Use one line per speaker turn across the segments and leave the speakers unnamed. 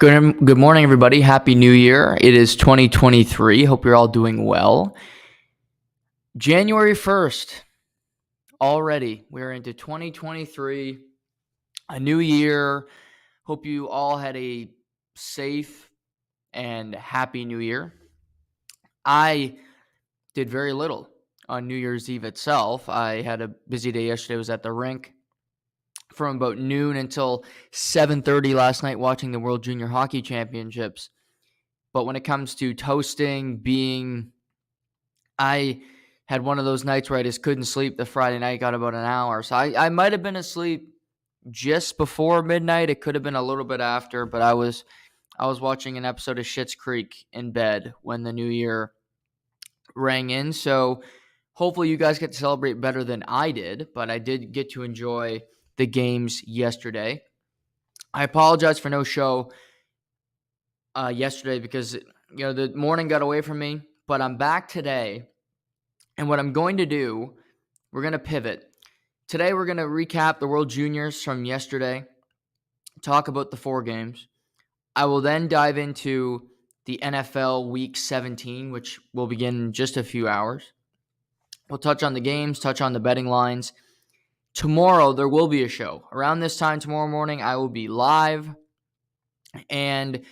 Good morning, everybody. Happy New Year. It is 2023. Hope you're all doing well. January 1st, already. We're into 2023, a new year. Hope you all had a safe and happy New Year. I did very little on New Year's Eve itself. I had a busy day yesterday. I was at the rink from about noon until 7:30 last night watching the World Junior Hockey Championships. But when it comes to toasting, I had one of those nights where I just couldn't sleep the Friday night, got about an hour. So I might have been asleep just before midnight. It could have been a little bit after, but I was watching an episode of Schitt's Creek in bed when the new year rang in. So hopefully you guys get to celebrate better than I did, but I did get to enjoy the games yesterday. I apologize for no show yesterday because the morning got away from me, but I'm back today. And what I'm going to do, we're going to pivot. Today we're going to recap the World Juniors from yesterday, talk about the 4 games. I will then dive into the NFL Week 17, which will begin in just a few hours. We'll touch on the games, touch on the betting lines. Tomorrow there will be a show. Around this time tomorrow morning, I will be live, and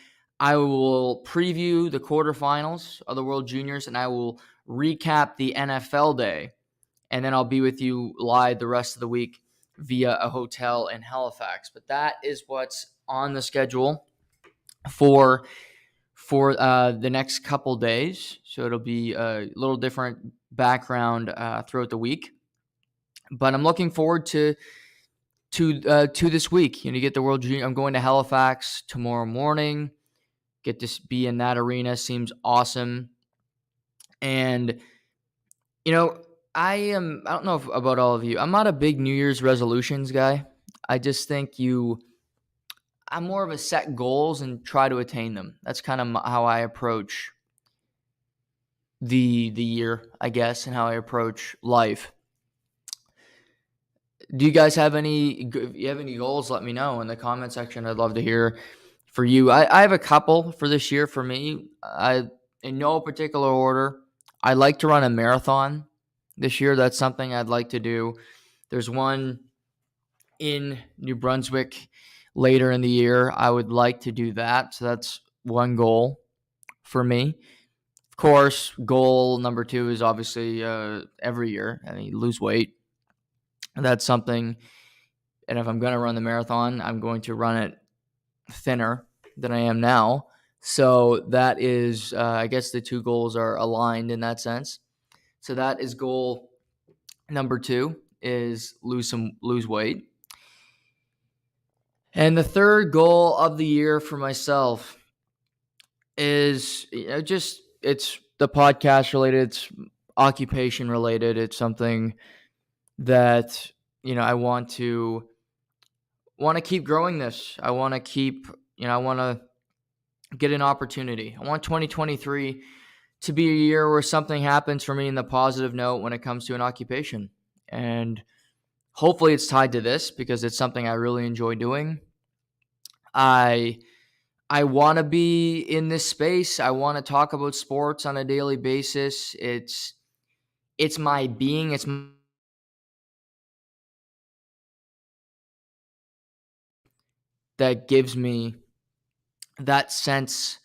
I will preview the quarterfinals of the World Juniors, and I will recap the NFL day. And then I'll be with you live the rest of the week via a hotel in Halifax. But that is what's on the schedule for the next couple days. So it'll be a little different background throughout the week. But I'm looking forward to this week. You get the World Junior. I'm going to Halifax tomorrow morning. Get to be in that arena. Seems awesome. And I don't know about all of you. I'm not a big New Year's resolutions guy. I just think I'm more of a set goals and try to attain them. That's kind of how I approach the year, I guess, and how I approach life. Do you guys have if you have any goals, let me know in the comment section. I'd love to hear for you. I have a couple for this year for me. In no particular order. I like to run a marathon this year. That's something I'd like to do. There's one in New Brunswick later in the year. I would like to do that. So that's one goal for me. Of course, goal number 2 is obviously every year. Lose weight. That's something. And if I'm going to run the marathon, I'm going to run it thinner than I am now. So that is, I guess the 2 goals are aligned in that sense. So that is goal number 2 is lose weight. And the third goal of the year for myself is it's the podcast related, it's occupation related. It's something that, I want to keep growing this. I want to keep, I want to get an opportunity. I want 2023 to be a year where something happens for me in the positive note when it comes to an occupation. And hopefully it's tied to this because it's something I really enjoy doing. I want to be in this space. I want to talk about sports on a daily basis. It's my being. That gives me that sense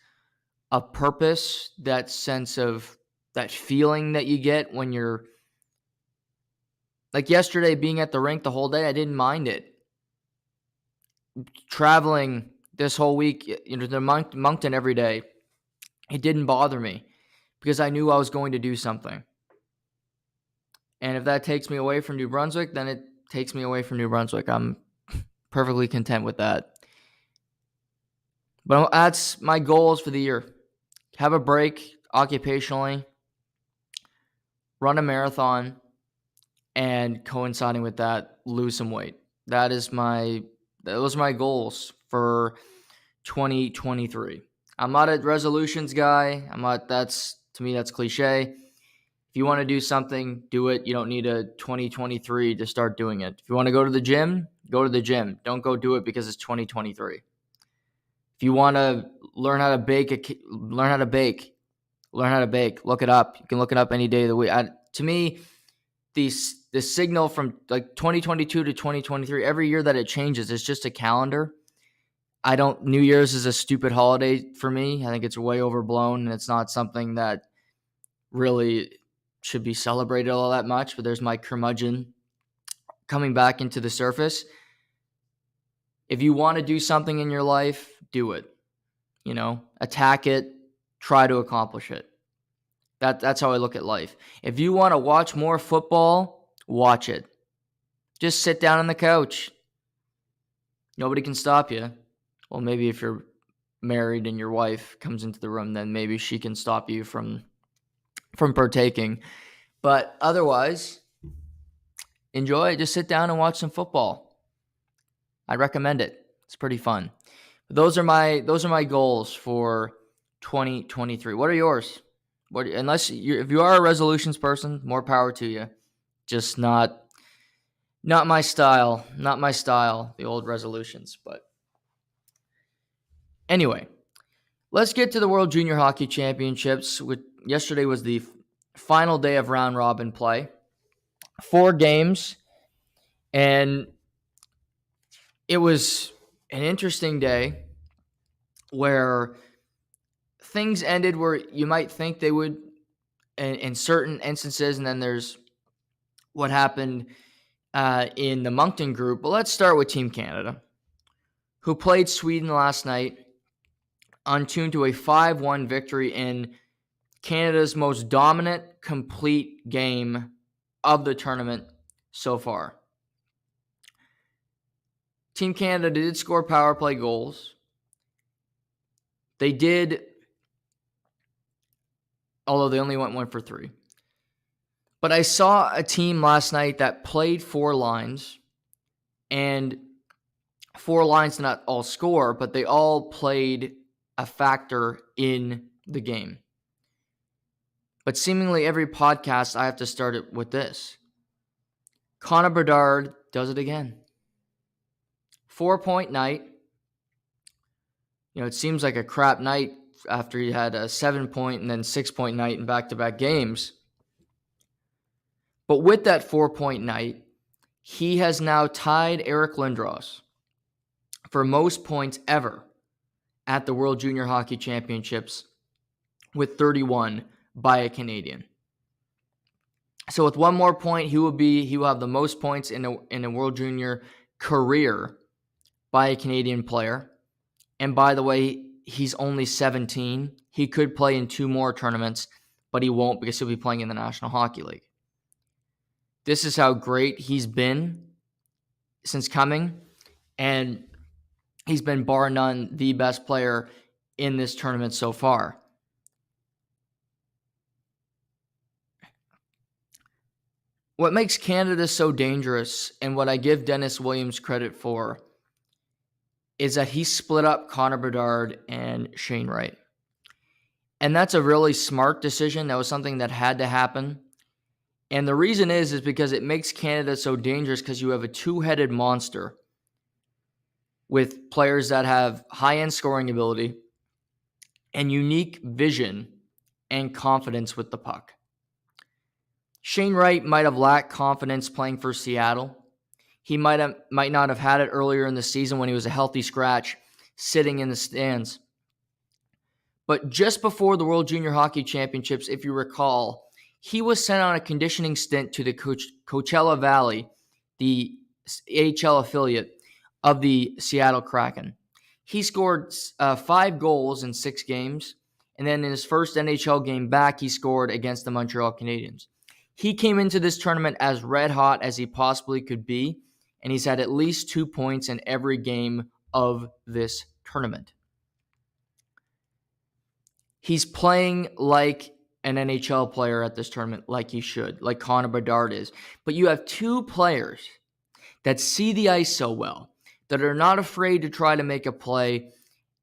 of purpose, that sense of that feeling that you get when you're like yesterday being at the rink the whole day. I didn't mind it. Traveling this whole week, to Moncton every day, it didn't bother me because I knew I was going to do something. And if that takes me away from New Brunswick, then it takes me away from New Brunswick. I'm perfectly content with that. But that's my goals for the year. Have a break occupationally, run a marathon, and coinciding with that, lose some weight. Those are my goals for 2023. I'm not a resolutions guy. To me, that's cliche. If you want to do something, do it. You don't need a 2023 to start doing it. If you want to go to the gym, go to the gym. Don't go do it because it's 2023. If you want to learn how to bake, look it up. You can look it up any day of the week. To me, the signal from like 2022 to 2023, every year that it changes, it's just a calendar. New Year's is a stupid holiday for me. I think it's way overblown, and it's not something that really should be celebrated all that much. But there's my curmudgeon coming back into the surface. If you want to do something in your life, do it. Attack it, try to accomplish it. That's how I look at life. If you want to watch more football, watch it. Just sit down on the couch. Nobody can stop you. Well, maybe if you're married and your wife comes into the room, then maybe she can stop you from partaking. But otherwise, enjoy it. Just sit down and watch some football. I recommend it. It's pretty fun. Those are my goals for 2023. What are yours? If you are a resolutions person, more power to you. Just not my style. Not my style, the old resolutions. But anyway, let's get to the World Junior Hockey Championships. Yesterday was the final day of round robin play. 4 games, and it was an interesting day where things ended where you might think they would in certain instances, and then there's what happened in the Moncton group. But let's start with Team Canada, who played Sweden last night on tune to a 5-1 victory in Canada's most dominant, complete game of the tournament so far. Team Canada did score power play goals. They did, although they only went 1 for 3. But I saw a team last night that played 4 lines, and 4 lines did not all score, but they all played a factor in the game. But seemingly every podcast, I have to start it with this. Connor Bedard does it again. 4-point night. It seems like a crap night after he had a 7-point and then 6-point night in back-to-back games. But with that 4-point night, he has now tied Eric Lindros for most points ever at the World Junior Hockey Championships with 31 by a Canadian. So with 1 more point, he will have the most points in a World Junior career by a Canadian player. And by the way, he's only 17. He could play in 2 more tournaments, but he won't because he'll be playing in the National Hockey League. This is how great he's been since coming, and he's been bar none the best player in this tournament so far. What makes Canada so dangerous, and what I give Dennis Williams credit for, is that he split up Connor Bedard and Shane Wright. And that's a really smart decision. That was something that had to happen. And the reason is because it makes Canada so dangerous because you have a 2-headed monster with players that have high-end scoring ability and unique vision and confidence with the puck. Shane Wright might have lacked confidence playing for Seattle. He might not have had it earlier in the season when he was a healthy scratch sitting in the stands. But just before the World Junior Hockey Championships, if you recall, he was sent on a conditioning stint to the Coachella Valley, the AHL affiliate of the Seattle Kraken. He scored 5 goals in 6 games, and then in his first NHL game back, he scored against the Montreal Canadiens. He came into this tournament as red hot as he possibly could be, and he's had at least 2 points in every game of this tournament. He's playing like an NHL player at this tournament, like he should, like Connor Bedard is. But you have 2 players that see the ice so well, that are not afraid to try to make a play,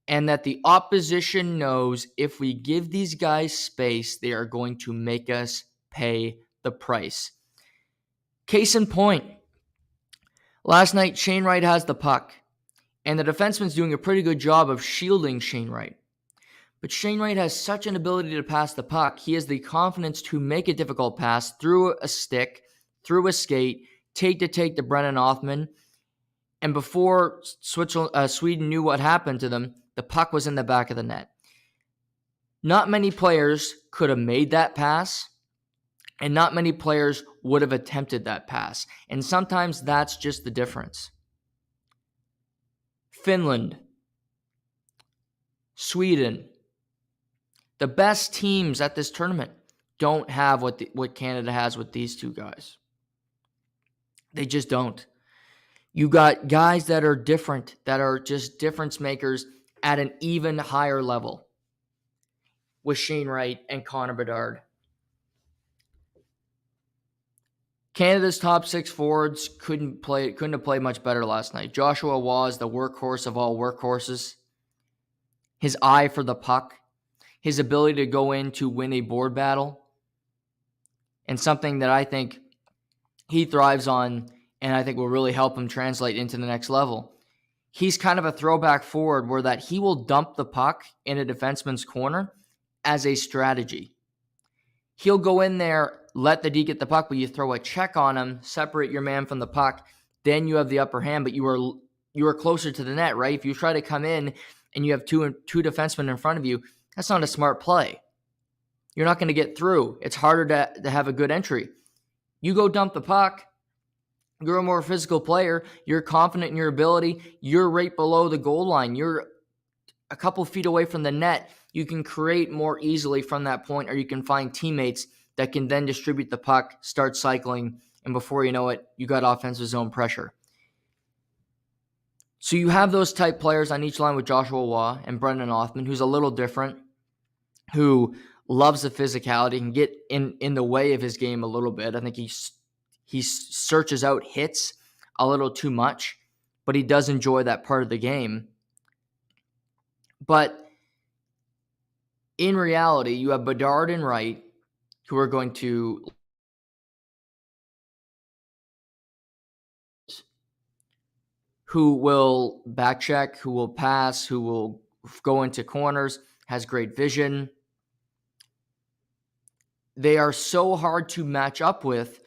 and that the opposition knows if we give these guys space, they are going to make us pay the price. Case in point, last night, Shane Wright has the puck, And the defenseman's doing a pretty good job of shielding Shane Wright. But Shane Wright has such an ability to pass the puck. He has the confidence to make a difficult pass through a stick, through a skate, take to Brennan Othmann. And before Sweden knew what happened to them, the puck was in the back of the net. Not many players could have made that pass, and not many players would have attempted that pass. And sometimes that's just the difference. Finland, Sweden, the best teams at this tournament don't have what Canada has with these two guys. They just don't. You got guys that are different, that are just difference makers at an even higher level with Shane Wright and Connor Bedard. Canada's top six forwards couldn't have played much better last night. Joshua Waugh is the workhorse of all workhorses. His eye for the puck, his ability to go in to win a board battle, and something that I think he thrives on and I think will really help him translate into the next level. He's kind of a throwback forward where that he will dump the puck in a defenseman's corner as a strategy. He'll go in there, let the D get the puck, but you throw a check on him, separate your man from the puck, then you have the upper hand, but you are closer to the net, right? If you try to come in and you have two defensemen in front of you, that's not a smart play. You're not going to get through. It's harder to have a good entry. You go dump the puck. You're a more physical player. You're confident in your ability. You're right below the goal line. You're a couple feet away from the net. You can create more easily from that point, or you can find teammates that can then distribute the puck, start cycling, and before you know it, you got offensive zone pressure. So you have those type players on each line with Joshua Waugh and Brendan Othmann, who's a little different, who loves the physicality, can get in the way of his game a little bit. I think he searches out hits a little too much, but he does enjoy that part of the game. But in reality, you have Bedard and Wright who are going to who will back check, who will pass, who will go into corners, has great vision. They are so hard to match up with.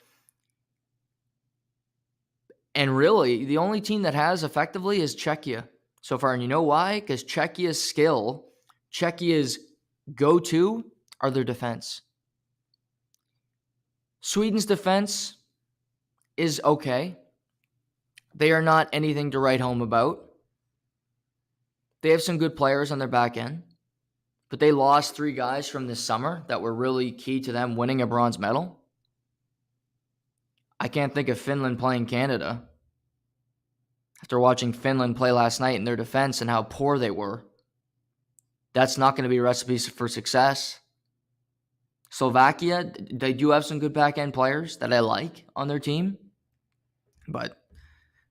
And really, the only team that has effectively is Czechia so far. And you know why? Because Czechia's go-to are their defense. Sweden's defense is okay. They are not anything to write home about. They have some good players on their back end, but they lost 3 guys from this summer that were really key to them winning a bronze medal. I can't think of Finland playing Canada after watching Finland play last night in their defense and how poor they were. That's not going to be a recipe for success. Slovakia, they do have some good back-end players that I like on their team. But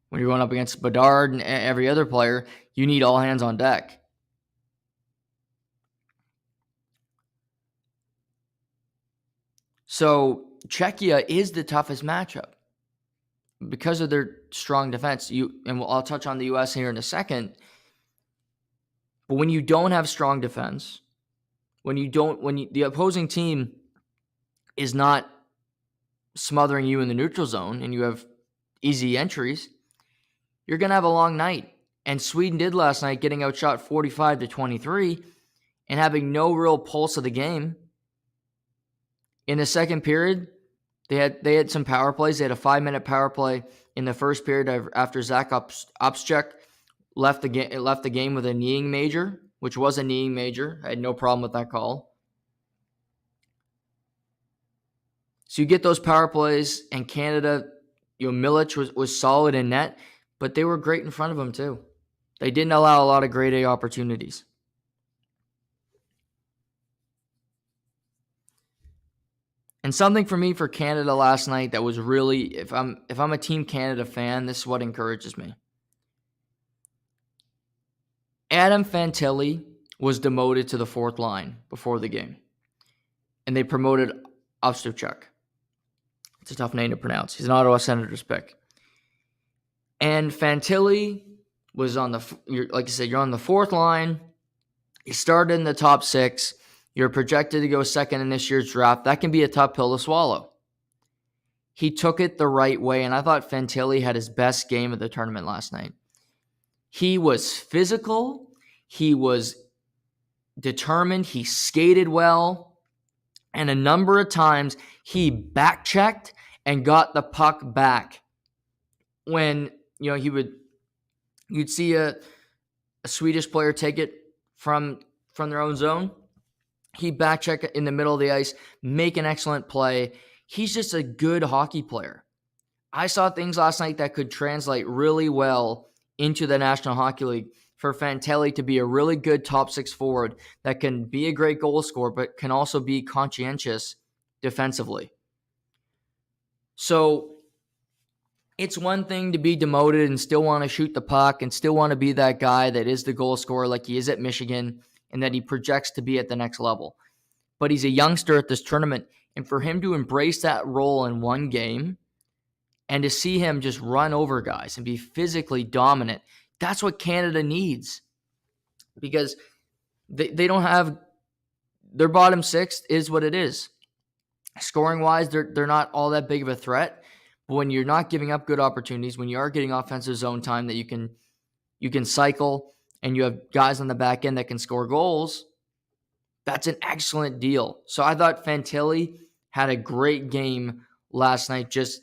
when you're going up against Bedard and every other player, you need all hands on deck. So Czechia is the toughest matchup because of their strong defense. I'll touch on the U.S. here in a second. But when you don't have strong defense, the opposing team is not smothering you in the neutral zone and you have easy entries, you're going to have a long night. And Sweden did last night, getting outshot 45-23 and having no real pulse of the game. In the second period, they had some power plays. They had a 5-minute power play in the first period after Zach Opschek left the game with a kneeing major, which was a kneeing major. I had no problem with that call. So you get those power plays, and Canada, Milic was solid in net, but they were great in front of him too. They didn't allow a lot of grade A opportunities. And something for me for Canada last night that was really, if I'm a Team Canada fan, this is what encourages me. Adam Fantilli was demoted to the 4th line before the game. And they promoted Ostapchuk. It's a tough name to pronounce. He's an Ottawa Senators pick. And Fantilli was on like I said, you're on the fourth line. You started in the top 6. You're projected to go second in this year's draft. That can be a tough pill to swallow. He took it the right way, and I thought Fantilli had his best game of the tournament last night. He was physical. He was determined. He skated well. And a number of times he back-checked and got the puck back. When, you'd see a Swedish player take it from their own zone. He back-checked in the middle of the ice, make an excellent play. He's just a good hockey player. I saw things last night that could translate really well into the National Hockey League for Fantilli to be a really good top 6 forward that can be a great goal scorer, but can also be conscientious defensively. So it's one thing to be demoted and still want to shoot the puck and still want to be that guy that is the goal scorer like he is at Michigan and that he projects to be at the next level. But he's a youngster at this tournament, and for him to embrace that role in one game and to see him just run over guys and be physically dominant, that's what Canada needs. Because they don't have – their bottom 6 is what it is. Scoring-wise, they're not all that big of a threat. But when you're not giving up good opportunities, when you are getting offensive zone time that you can cycle and you have guys on the back end that can score goals, that's an excellent deal. So I thought Fantilli had a great game last night. Just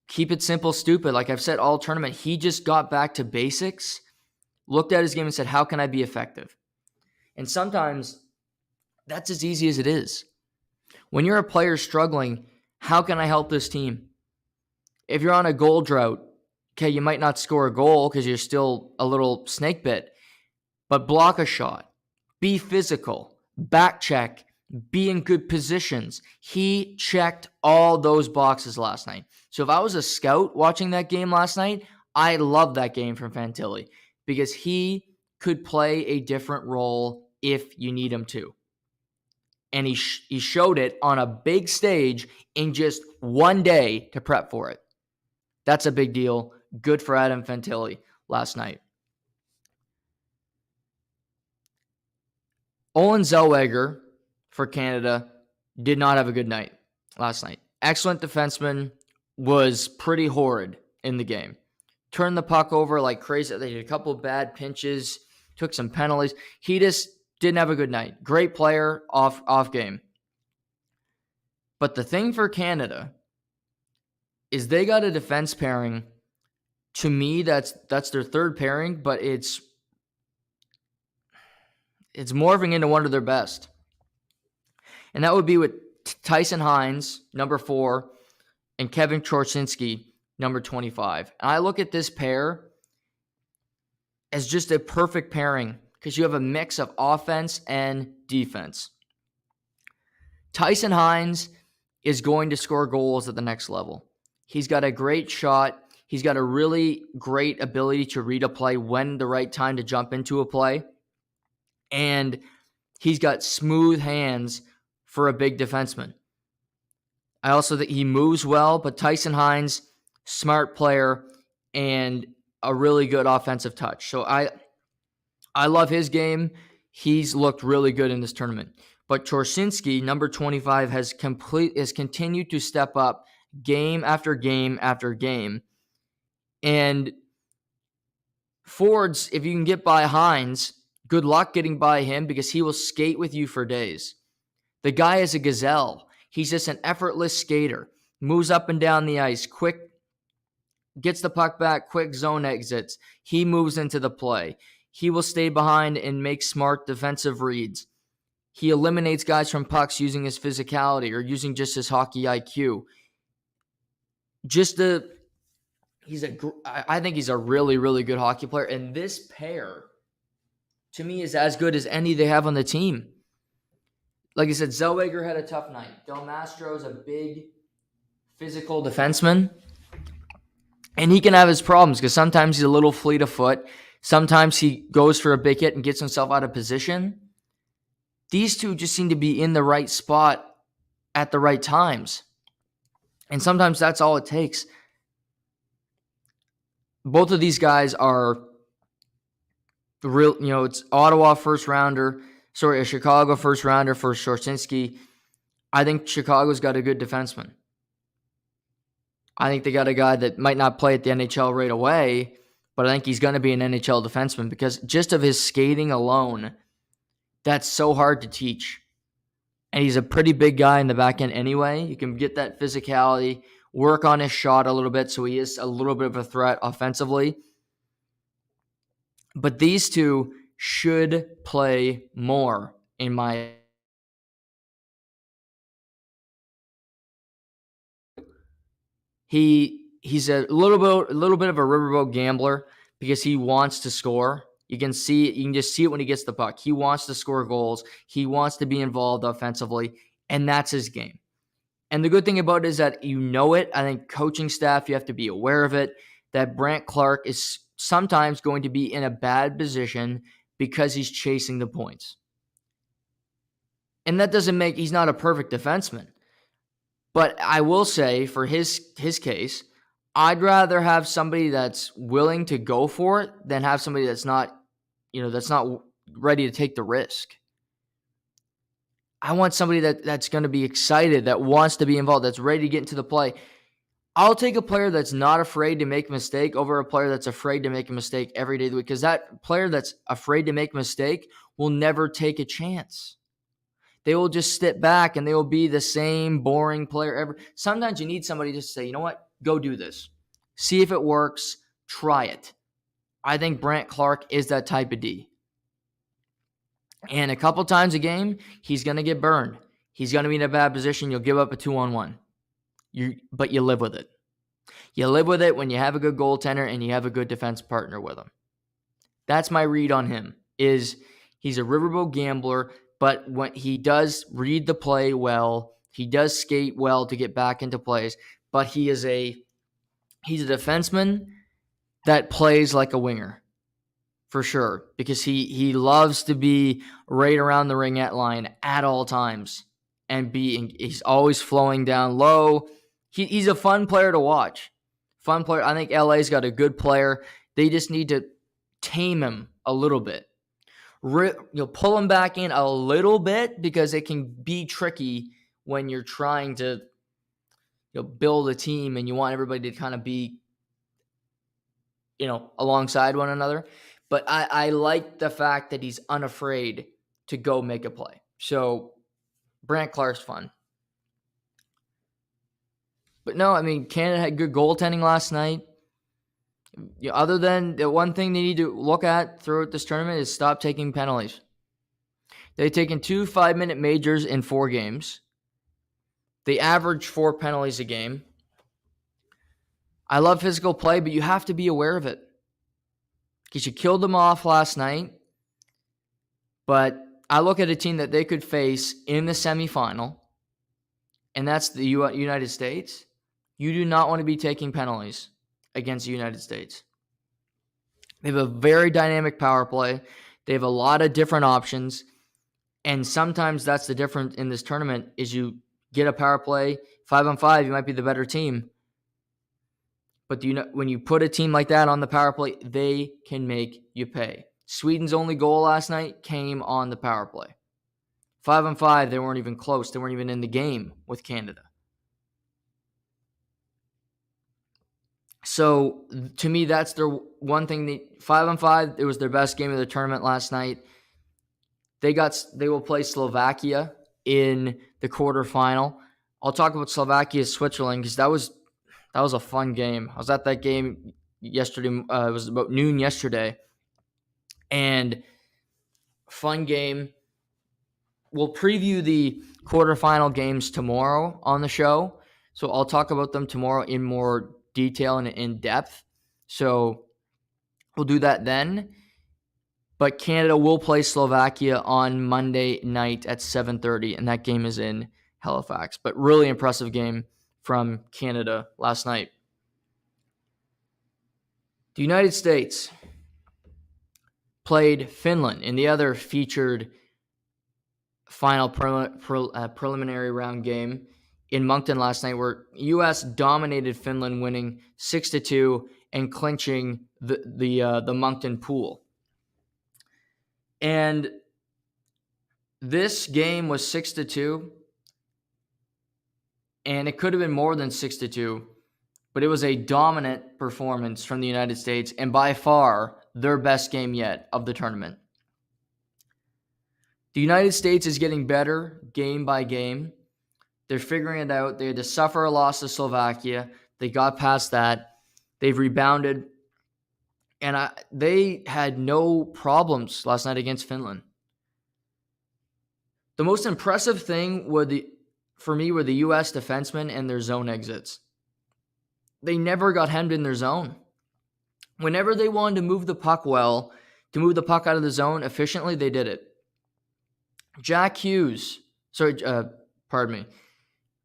keep it simple, stupid. Like I've said all tournament, he just got back to basics, looked at his game and said, how can I be effective? And sometimes that's as easy as it is. When you're a player struggling, how can I help this team? If you're on a goal drought, okay, you might not score a goal because you're still a little snake bit, but block a shot, be physical, back check, be in good positions. He checked all those boxes last night. So if I was a scout watching that game last night, I loved that game from Fantilli because he could play a different role if you need him to. And he showed it on a big stage in just one day to prep for it. That's a big deal. Good for Adam Fantilli last night. Olen Zellweger for Canada did not have a good night last night. Excellent defenseman, was pretty horrid in the game. Turned the puck over like crazy. They had a couple of bad pinches, took some penalties. He just didn't have a good night. Great player, off game. But the thing for Canada is they got a defense pairing. To me, that's their third pairing, but it's morphing into one of their best. And that would be with Tyson Hines, number 4, and Kevin Chorsinski, number 25. And I look at this pair as just a perfect pairing because you have a mix of offense and defense. Tyson Hines is going to score goals at the next level. He's got a great shot. He's got a really great ability to read a play when the right time to jump into a play. And he's got smooth hands for a big defenseman. I also think he moves well, but Tyson Hines, smart player and a really good offensive touch. So I love his game. He's looked really good in this tournament. But Chorsinski, number 25, has continued to step up game after game after game. And forwards, if you can get by Hines, good luck getting by him because he will skate with you for days. The guy is a gazelle. He's just an effortless skater. Moves up and down the ice, quick, gets the puck back, quick zone exits. He moves into the play. He will stay behind and make smart defensive reads. He eliminates guys from pucks using his physicality or using just his hockey IQ. I think he's a really, really good hockey player. And this pair, to me, is as good as any they have on the team. Like I said, Zellweger had a tough night. Del Mastro is a big physical defenseman. And he can have his problems because sometimes he's a little fleet of foot. Sometimes he goes for a big hit and gets himself out of position. These two just seem to be in the right spot at the right times. And sometimes that's all it takes. Both of these guys are real, it's Ottawa first rounder, a Chicago first rounder for Shorsinski. I think Chicago's got a good defenseman. I think they got a guy that might not play at the NHL right away, but I think he's going to be an NHL defenseman because just of his skating alone, that's so hard to teach. And he's a pretty big guy in the back end anyway. You can get that physicality, work on his shot a little bit so he is a little bit of a threat offensively. But these two should play more in my he's a little bit of a riverboat gambler because he wants to score. You can just see it when he gets the puck. He wants to score goals. He wants to be involved offensively, and that's his game. And the good thing about it is that it. I think coaching staff, you have to be aware of it, that Brandt Clarke is sometimes going to be in a bad position because he's chasing the points. And that doesn't make he's not a perfect defenseman. But I will say for his case, I'd rather have somebody that's willing to go for it than have somebody that's not ready to take the risk. I want somebody that's going to be excited, that wants to be involved, that's ready to get into the play. I'll take a player that's not afraid to make a mistake over a player that's afraid to make a mistake every day of the week, because that player that's afraid to make a mistake will never take a chance. They will just sit back and they will be the same boring player ever. Sometimes you need somebody to say, you know what, go do this. See if it works. Try it. I think Brandt Clarke is that type of D. And a couple times a game, he's going to get burned. He's going to be in a bad position. You'll give up a 2-on-1. But you live with it. You live with it when you have a good goaltender and you have a good defense partner with him. That's my read on him, is he's a riverboat gambler, but when he does read the play well, he does skate well to get back into plays, but he's a defenseman that plays like a winger. For sure, because he loves to be right around the ringette line at all times and he's always flowing down low. He's a fun player to watch. Fun player. I think LA's got a good player. They just need to tame him a little bit. Pull him back in a little bit because it can be tricky when you're trying to build a team and you want everybody to kind of be alongside one another. But I like the fact that he's unafraid to go make a play. So Brandt Clarke's fun. But no, I mean, Canada had good goaltending last night. Other than the one thing they need to look at throughout this tournament is stop taking penalties. They've taken 2 5-minute majors in 4 games. They average 4 penalties a game. I love physical play, but you have to be aware of it. Because you killed them off last night. But I look at a team that they could face in the semifinal, and that's the United States. You do not want to be taking penalties against the United States. They have a very dynamic power play. They have a lot of different options. And sometimes that's the difference in this tournament is you get a power play, 5-on-5, you might be the better team. But when you put a team like that on the power play, they can make you pay. Sweden's only goal last night came on the power play. 5-on-5, they weren't even close. They weren't even in the game with Canada. So, to me, that's their one thing. 5-on-5, it was their best game of the tournament last night. They will play Slovakia in the quarterfinal. I'll talk about Slovakia-Switzerland because that was a fun game. I was at that game yesterday. It was about noon yesterday. And fun game. We'll preview the quarterfinal games tomorrow on the show. So I'll talk about them tomorrow in more detail and in depth. So we'll do that then. But Canada will play Slovakia on Monday night at 7:30, and that game is in Halifax. But really impressive game from Canada last night. The United States played Finland in the other featured final preliminary round game in Moncton last night, where U.S. dominated Finland, winning 6-2. and clinching the Moncton pool. And this game was 6-2, and it could have been more than 6-2, but it was a dominant performance from the United States, and by far their best game yet of the tournament. The United States is getting better game by game. They're figuring it out. They had to suffer a loss to Slovakia. They got past that. They've rebounded. And they had no problems last night against Finland. The most impressive thing for me were the U.S. defensemen and their zone exits. They never got hemmed in their zone. Whenever they wanted to move the puck well, to move the puck out of the zone efficiently, they did it.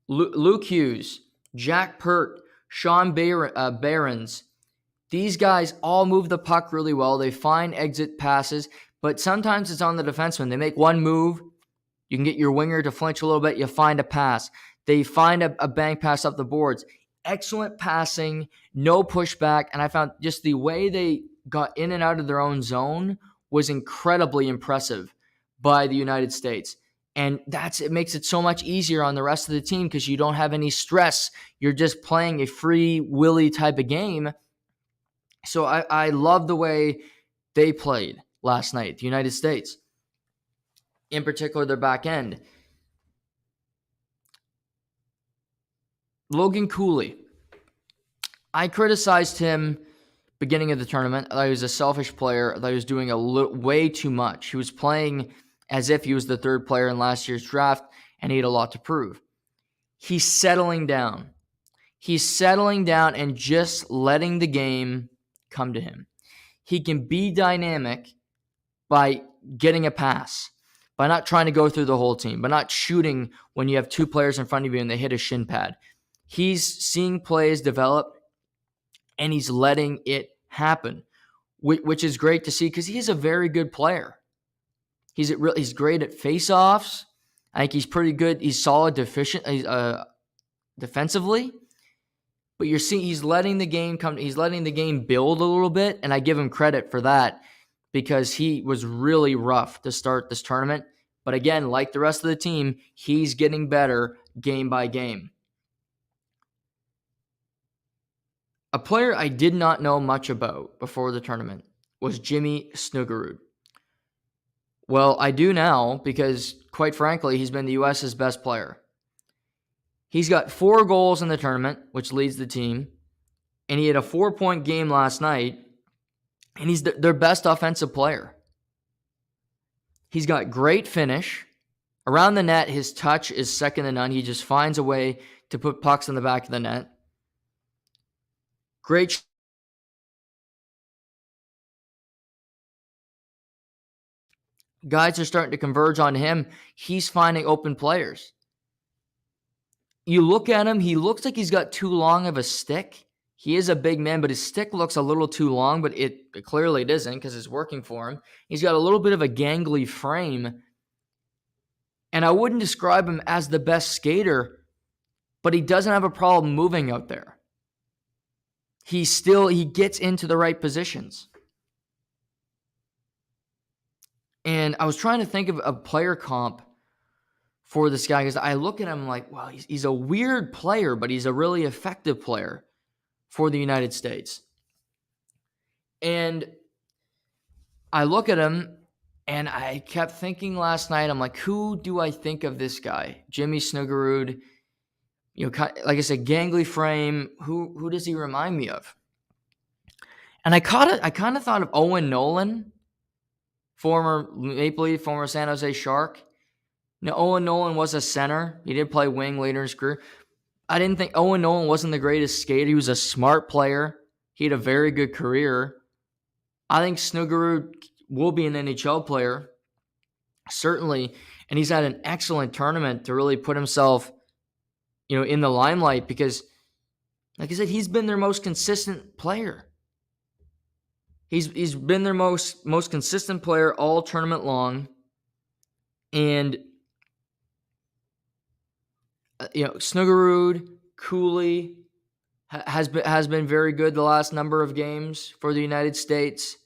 Luke Hughes, Jack Pert, Sean Behrens. These guys all move the puck really well. They find exit passes, but sometimes it's on the defenseman. They make one move. You can get your winger to flinch a little bit. You find a pass. They find a bank pass up the boards. Excellent passing, no pushback. And I found just the way they got in and out of their own zone was incredibly impressive by the United States. And it makes it so much easier on the rest of the team because you don't have any stress. You're just playing a free willy type of game. So I love the way they played last night, the United States. In particular, their back end. Logan Cooley. I criticized him beginning of the tournament. I thought he was a selfish player. I thought he was doing way too much. He was playing as if he was the third player in last year's draft, and he had a lot to prove. He's settling down. He's settling down and just letting the game come to him. He can be dynamic by getting a pass, by not trying to go through the whole team, by not shooting when you have two players in front of you and they hit a shin pad. He's seeing plays develop, and he's letting it happen, which is great to see because he is a very good player. He's great at face-offs. I think he's pretty good. He's solid defensively. But you're seeing he's letting the game come. He's letting the game build a little bit, and I give him credit for that because he was really rough to start this tournament. But again, like the rest of the team, he's getting better game by game. A player I did not know much about before the tournament was Jimmy Snuggerud. Well, I do now because, quite frankly, he's been the U.S.'s best player. He's got 4 goals in the tournament, which leads the team, and he had a 4-point game last night, and he's their best offensive player. He's got great finish. Around the net, his touch is second to none. He just finds a way to put pucks in the back of the net. Great. Guys are starting to converge on him. He's finding open players. You look at him, he looks like he's got too long of a stick. He is a big man, but his stick looks a little too long, but it clearly it isn't because it's working for him. He's got a little bit of a gangly frame. And I wouldn't describe him as the best skater, but he doesn't have a problem moving out there. He gets into the right positions. And I was trying to think of a player comp for this guy because I look at him like, well, he's a weird player, but he's a really effective player for the United States. And I look at him and I kept thinking last night, I'm like, who do I think of this guy? Jimmy Snuggerud, like I said, gangly frame. Who does he remind me of? And I kind of thought of Owen Nolan, former Maple Leaf, former San Jose Shark. Now, Owen Nolan was a center. He did play wing later in his career. I didn't think Owen Nolan wasn't the greatest skater. He was a smart player. He had a very good career. I think Snuggerud will be an NHL player, certainly. And he's had an excellent tournament to really put himself, in the limelight because, like I said, he's been their most consistent player. He's been their most consistent player all tournament long. And Snuggerud, Cooley has been very good the last number of games for the United States.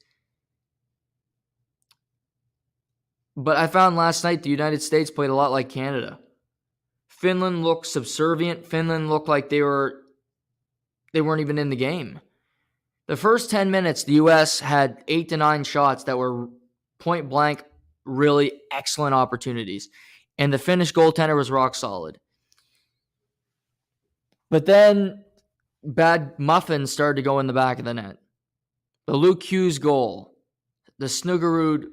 But I found last night the United States played a lot like Canada. Finland looked subservient. Finland looked like they weren't even in the game. The first 10 minutes, the U.S. had 8 to 9 shots that were point blank, really excellent opportunities. And the Finnish goaltender was rock solid. But then bad muffins started to go in the back of the net. The Luke Hughes goal, the Snuggerud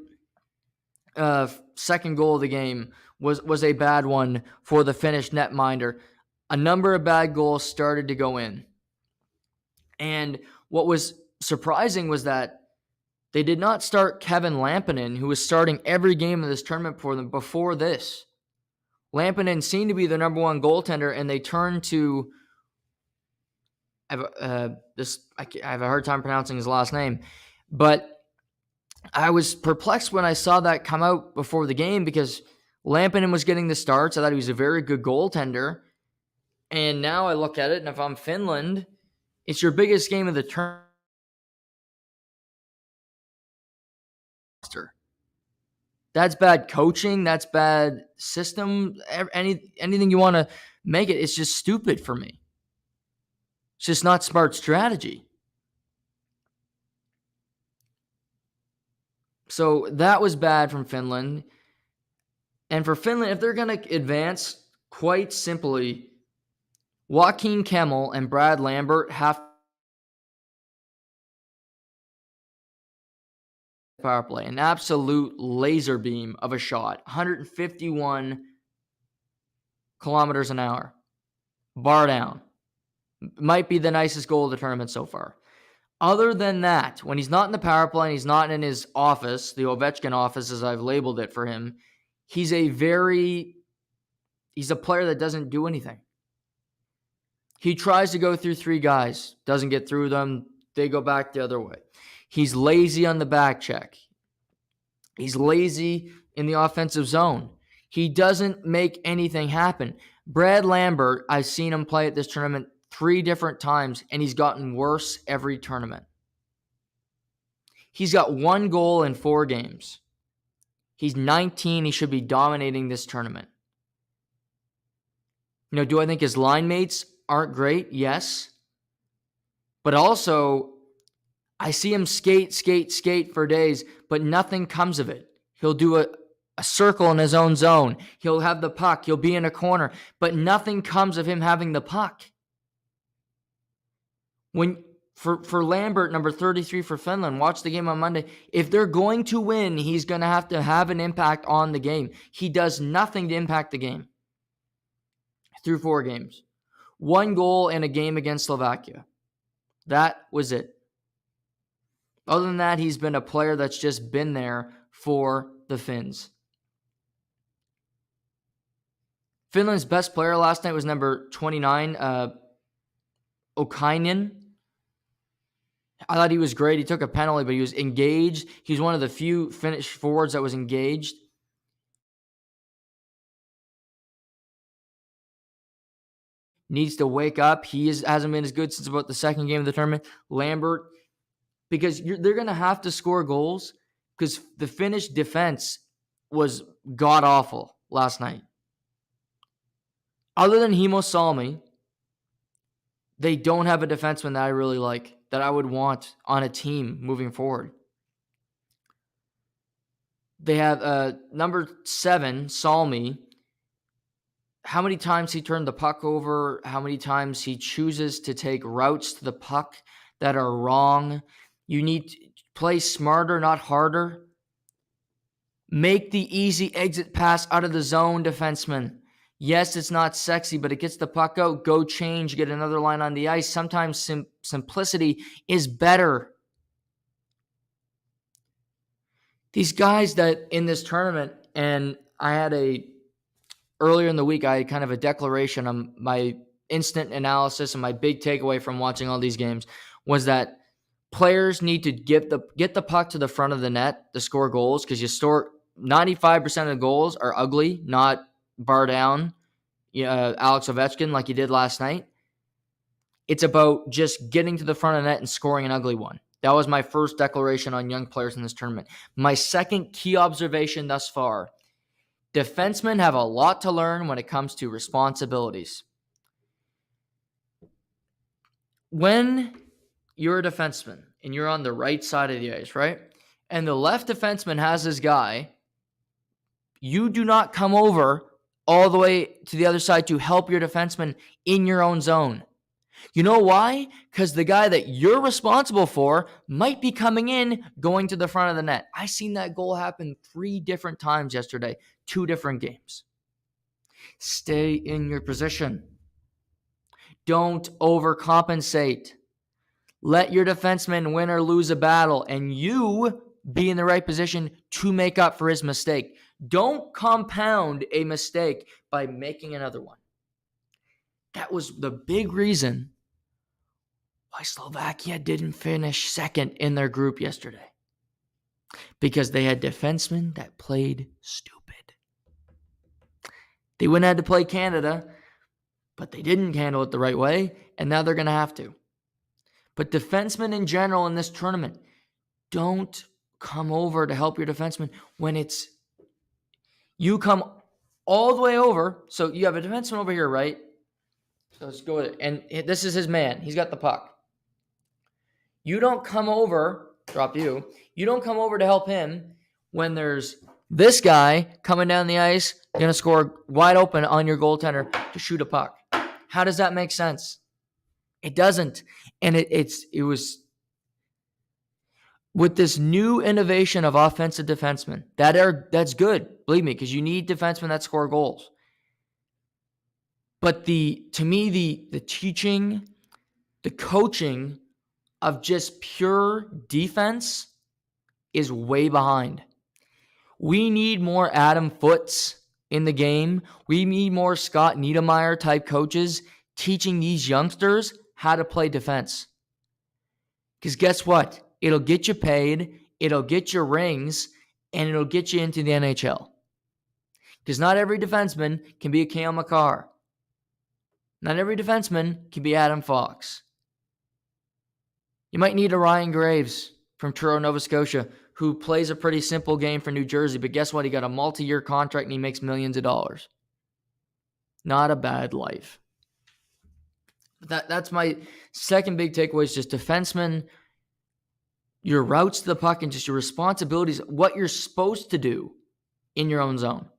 second goal of the game was a bad one for the Finnish netminder. A number of bad goals started to go in. And what was surprising was that they did not start Kevin Lampinen, who was starting every game of this tournament for them before this. Lampinen seemed to be the number one goaltender, and they turned to I have a hard time pronouncing his last name, but I was perplexed when I saw that come out before the game because Lampinen was getting the starts. I thought he was a very good goaltender, and now I look at it, and if I'm Finland, it's your biggest game of the tournament. That's bad coaching. That's bad system. Anything you want to make it, it's just stupid for me. It's just not smart strategy. So that was bad from Finland. And for Finland, if they're going to advance, quite simply, Joakim Kemmel and Brad Lambert have power play. An absolute laser beam of a shot. 151 kilometers an hour. Bar down. Might be the nicest goal of the tournament so far. Other than that, when he's not in the power play and he's not in his office, the Ovechkin office as I've labeled it for him, he's a player that doesn't do anything. He tries to go through 3 guys, doesn't get through them, they go back the other way. He's lazy on the back check. He's lazy in the offensive zone. He doesn't make anything happen. Brad Lambert, I've seen him play at this tournament 3 different times, and he's gotten worse every tournament. He's got 1 goal in 4 games. He's 19. He should be dominating this tournament. Do I think his line mates aren't great? Yes. But also, I see him skate for days, but nothing comes of it. He'll do a circle in his own zone. He'll have the puck. He'll be in a corner, but nothing comes of him having the puck. For Lambert, number 33 for Finland, watch the game on Monday. If they're going to win, he's going to have an impact on the game. He does nothing to impact the game through 4 games. 1 goal in a game against Slovakia. That was it. Other than that, he's been a player that's just been there for the Finns. Finland's best player last night was number 29, Okainen. I thought he was great. He took a penalty, but he was engaged. He was one of the few Finnish forwards that was engaged. Needs to wake up. He hasn't been as good since about the second game of the tournament. Lambert, because they're going to have to score goals because the Finnish defense was god-awful last night. Other than Himo Salmi, they don't have a defenseman that I really like, that I would want on a team moving forward. They have number 7, Salmi. How many times he turned the puck over, how many times he chooses to take routes to the puck that are wrong. You need to play smarter, not harder. Make the easy exit pass out of the zone, defenseman. Yes, it's not sexy, but it gets the puck out. Go change, get another line on the ice. Sometimes simplicity is better. These guys that in this tournament, and I had earlier in the week, I had kind of a declaration on my instant analysis, and my big takeaway from watching all these games was that players need to get the puck to the front of the net to score goals, because 95% of the goals are ugly, not bar down, Alex Ovechkin like he did last night. It's about just getting to the front of the net and scoring an ugly one. That was my first declaration on young players in this tournament. My second key observation thus far: defensemen have a lot to learn when it comes to responsibilities. When you're a defenseman and you're on the right side of the ice, right? And the left defenseman has his guy, you do not come over all the way to the other side to help your defenseman in your own zone. You know why? Because the guy that you're responsible for might be coming in, going to the front of the net. I seen that goal happen 3 different times yesterday, 2 different games. Stay in your position. Don't overcompensate. Let your defenseman win or lose a battle, and you be in the right position to make up for his mistake. Don't compound a mistake by making another one. That was the big reason why Slovakia didn't finish second in their group yesterday. Because they had defensemen that played stupid. They wouldn't have had to play Canada, but they didn't handle it the right way, and now they're going to have to. But defensemen in general in this tournament, don't come over to help your defenseman when it's you come all the way over. So you have a defenseman over here, right? So let's go with it. And this is his man. He's got the puck. You don't come over, you don't come over to help him when there's this guy coming down the ice, going to score wide open on your goaltender to shoot a puck. How does that make sense? It doesn't. And it was with this new innovation of offensive defensemen, that's good, believe me, because you need defensemen that score goals. But to me, the teaching, the coaching of just pure defense is way behind. We need more Adam Foots in the game. We need more Scott Niedermayer type coaches teaching these youngsters how to play defense. Because guess what? It'll get you paid, it'll get you rings, and it'll get you into the NHL. Because not every defenseman can be a Cale Makar. Not every defenseman can be Adam Fox. You might need a Ryan Graves from Truro, Nova Scotia, who plays a pretty simple game for New Jersey, but guess what? He got a multi-year contract and he makes millions of dollars. Not a bad life. That's my second big takeaway is just defensemen, your routes to the puck and just your responsibilities, what you're supposed to do in your own zone.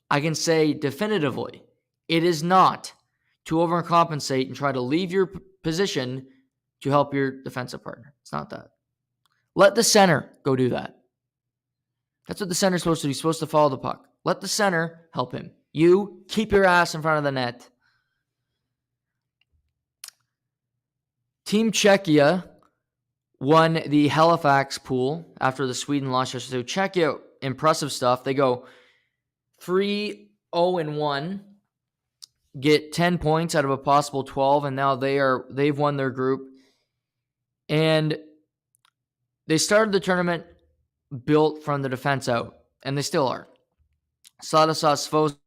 I can say definitively, it is not to overcompensate and try to leave your position to help your defensive partner. It's not that. Let the center go do that. That's what the center's supposed to do. He's supposed to follow the puck. Let the center help him. You keep your ass in front of the net. Team Czechia won the Halifax pool after the Sweden loss yesterday. So Czechia, impressive stuff. They go 3-0-1, get 10 points out of a possible 12, and now they've won their group. And they started the tournament built from the defense out, and they still are. Stanislav Svozek,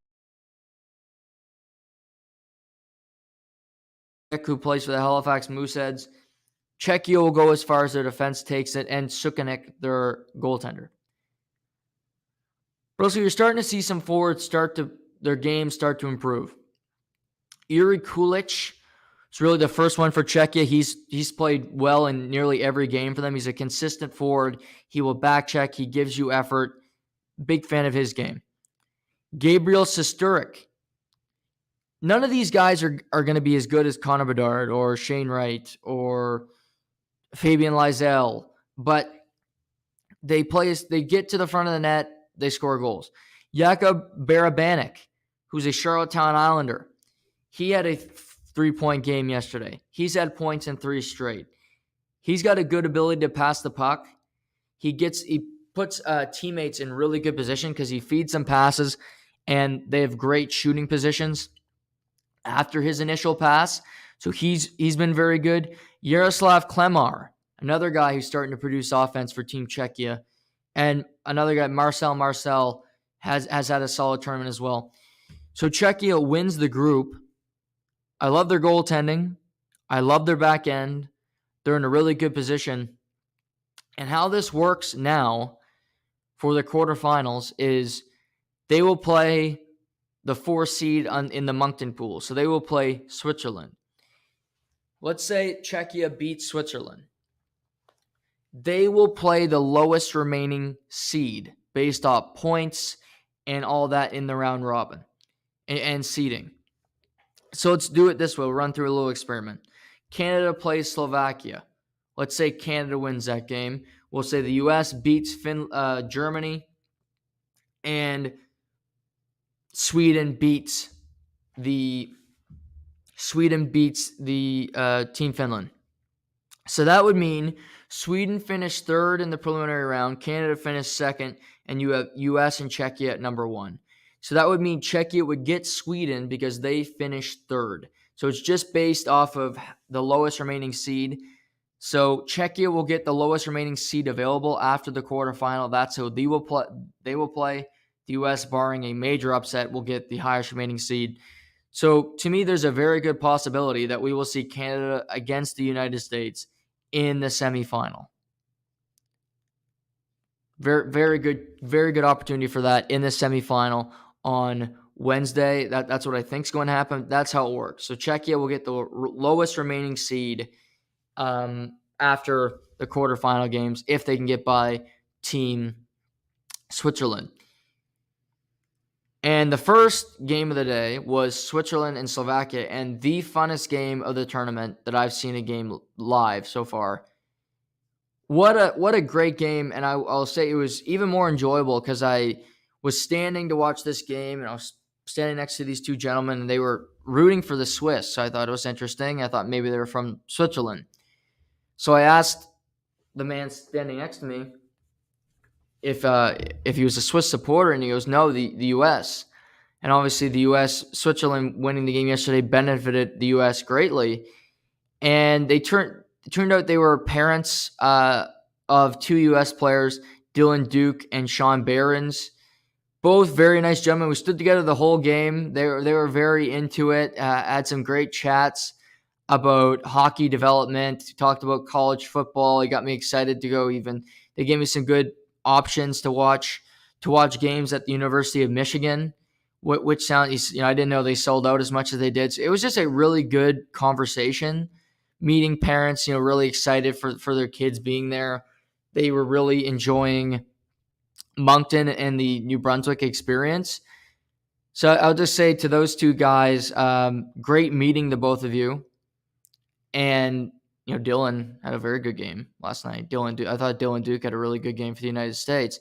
who plays for the Halifax Mooseheads. Czechia will go as far as their defense takes it, and Sukanik, their goaltender. But also, you're starting to see some forwards their game start to improve. Yuri Kulich is really the first one for Czechia. He's played well in nearly every game for them. He's a consistent forward. He will back check. He gives you effort. Big fan of his game. Gabriel Sesturik. None of these guys are going to be as good as Connor Bedard or Shane Wright or Fabian Lysell, but they get to the front of the net, they score goals. Jakub Barabanek, who's a Charlottetown Islander, he had a 3-point game yesterday. He's had points in 3 straight. He's got a good ability to pass the puck. He puts teammates in really good position because he feeds them passes, and they have great shooting positions after his initial pass. So he's been very good. Yaroslav Klemar, another guy who's starting to produce offense for Team Czechia. And another guy, Marcel, has had a solid tournament as well. So Czechia wins the group. I love their goaltending. I love their back end. They're in a really good position. And how this works now for the quarterfinals is they will play the 4 seed in the Moncton pool. So they will play Switzerland. Let's say Czechia beats Switzerland. They will play the lowest remaining seed based off points and all that in the round robin and seeding. So let's do it this way. We'll run through a little experiment. Canada plays Slovakia. Let's say Canada wins that game. We'll say the U.S. beats Germany, and Sweden beats the Team Finland. So that would mean Sweden finished third in the preliminary round, Canada finished second, and you have U.S. and Czechia at number 1. So that would mean Czechia would get Sweden because they finished third. So it's just based off of the lowest remaining seed. So Czechia will get the lowest remaining seed available after the quarterfinal. That's who they will play. The U.S., barring a major upset, will get the highest remaining seed. So to me, there's a very good possibility that we will see Canada against the United States in the semifinal. Very good opportunity for that in the semifinal on Wednesday. That's what I think is going to happen. That's how it works. So Czechia will get the lowest remaining seed after the quarterfinal games if they can get by Team Switzerland. And the first game of the day was Switzerland and Slovakia, and the funnest game of the tournament that I've seen a game live so far. What a great game, and I'll say it was even more enjoyable because I was standing to watch this game, and I was standing next to these two gentlemen, and they were rooting for the Swiss, so I thought it was interesting. I thought maybe they were from Switzerland. So I asked the man standing next to me if he was a Swiss supporter, and he goes, no, the U.S., and obviously the U.S., Switzerland winning the game yesterday benefited the U.S. greatly. And it turned out they were parents of 2 U.S. players, Dylan Duke and Sean Behrens. Both very nice gentlemen. We stood together the whole game. They were very into it, had some great chats about hockey development, talked about college football. It got me excited to go even. They gave me some good options to watch games at the University of Michigan, which sounds, I didn't know they sold out as much as they did. So it was just a really good conversation, meeting parents, really excited for their kids being there. They were really enjoying Moncton and the New Brunswick experience. So I'll just say to those two guys, great meeting the both of you. And, Dylan had a very good game last night. I thought Dylan Duke had a really good game for the United States.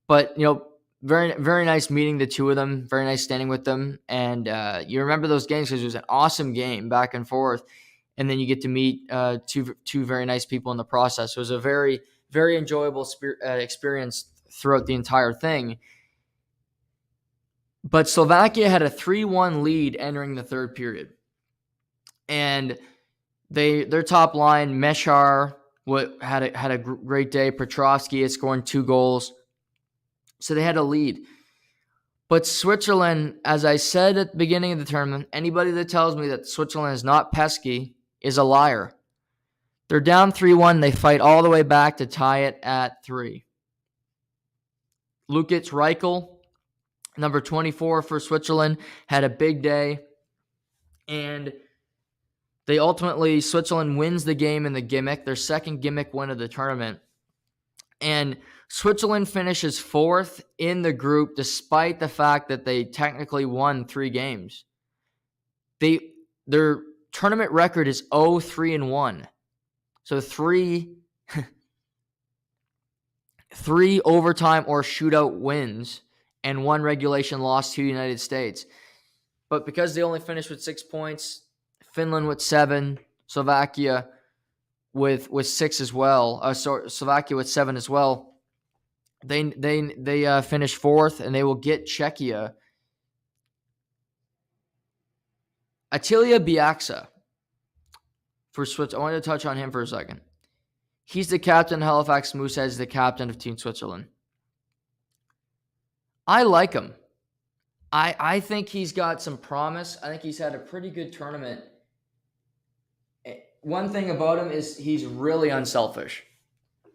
But, very, very nice meeting the two of them. Very nice standing with them. And you remember those games because it was an awesome game back and forth. And then you get to meet two very nice people in the process. It was a very, very enjoyable experience throughout the entire thing. But Slovakia had a 3-1 lead entering the third period. And their top line, Meshar, had a great day. Petrovsky is scoring 2 goals. So they had a lead. But Switzerland, as I said at the beginning of the tournament, anybody that tells me that Switzerland is not pesky is a liar. They're down 3-1. They fight all the way back to tie it at 3. Lukas Reichel, number 24 for Switzerland, had a big day. And Switzerland wins the game in the gimmick, their second gimmick win of the tournament. And Switzerland finishes 4th in the group despite the fact that they technically won 3 games. Their tournament record is 0-3-1. So 3 overtime or shootout wins and 1 regulation loss to the United States. But because they only finished with 6 points, Finland with 7, Slovakia with 6 as well. Slovakia with 7 as well. They finish 4th, and they will get Czechia. Attila Biaksa for Switzerland. I wanted to touch on him for a second. He's the captain. Halifax Moosehead is the captain of Team Switzerland. I like him. I think he's got some promise. I think he's had a pretty good tournament. one thing about him is he's really unselfish.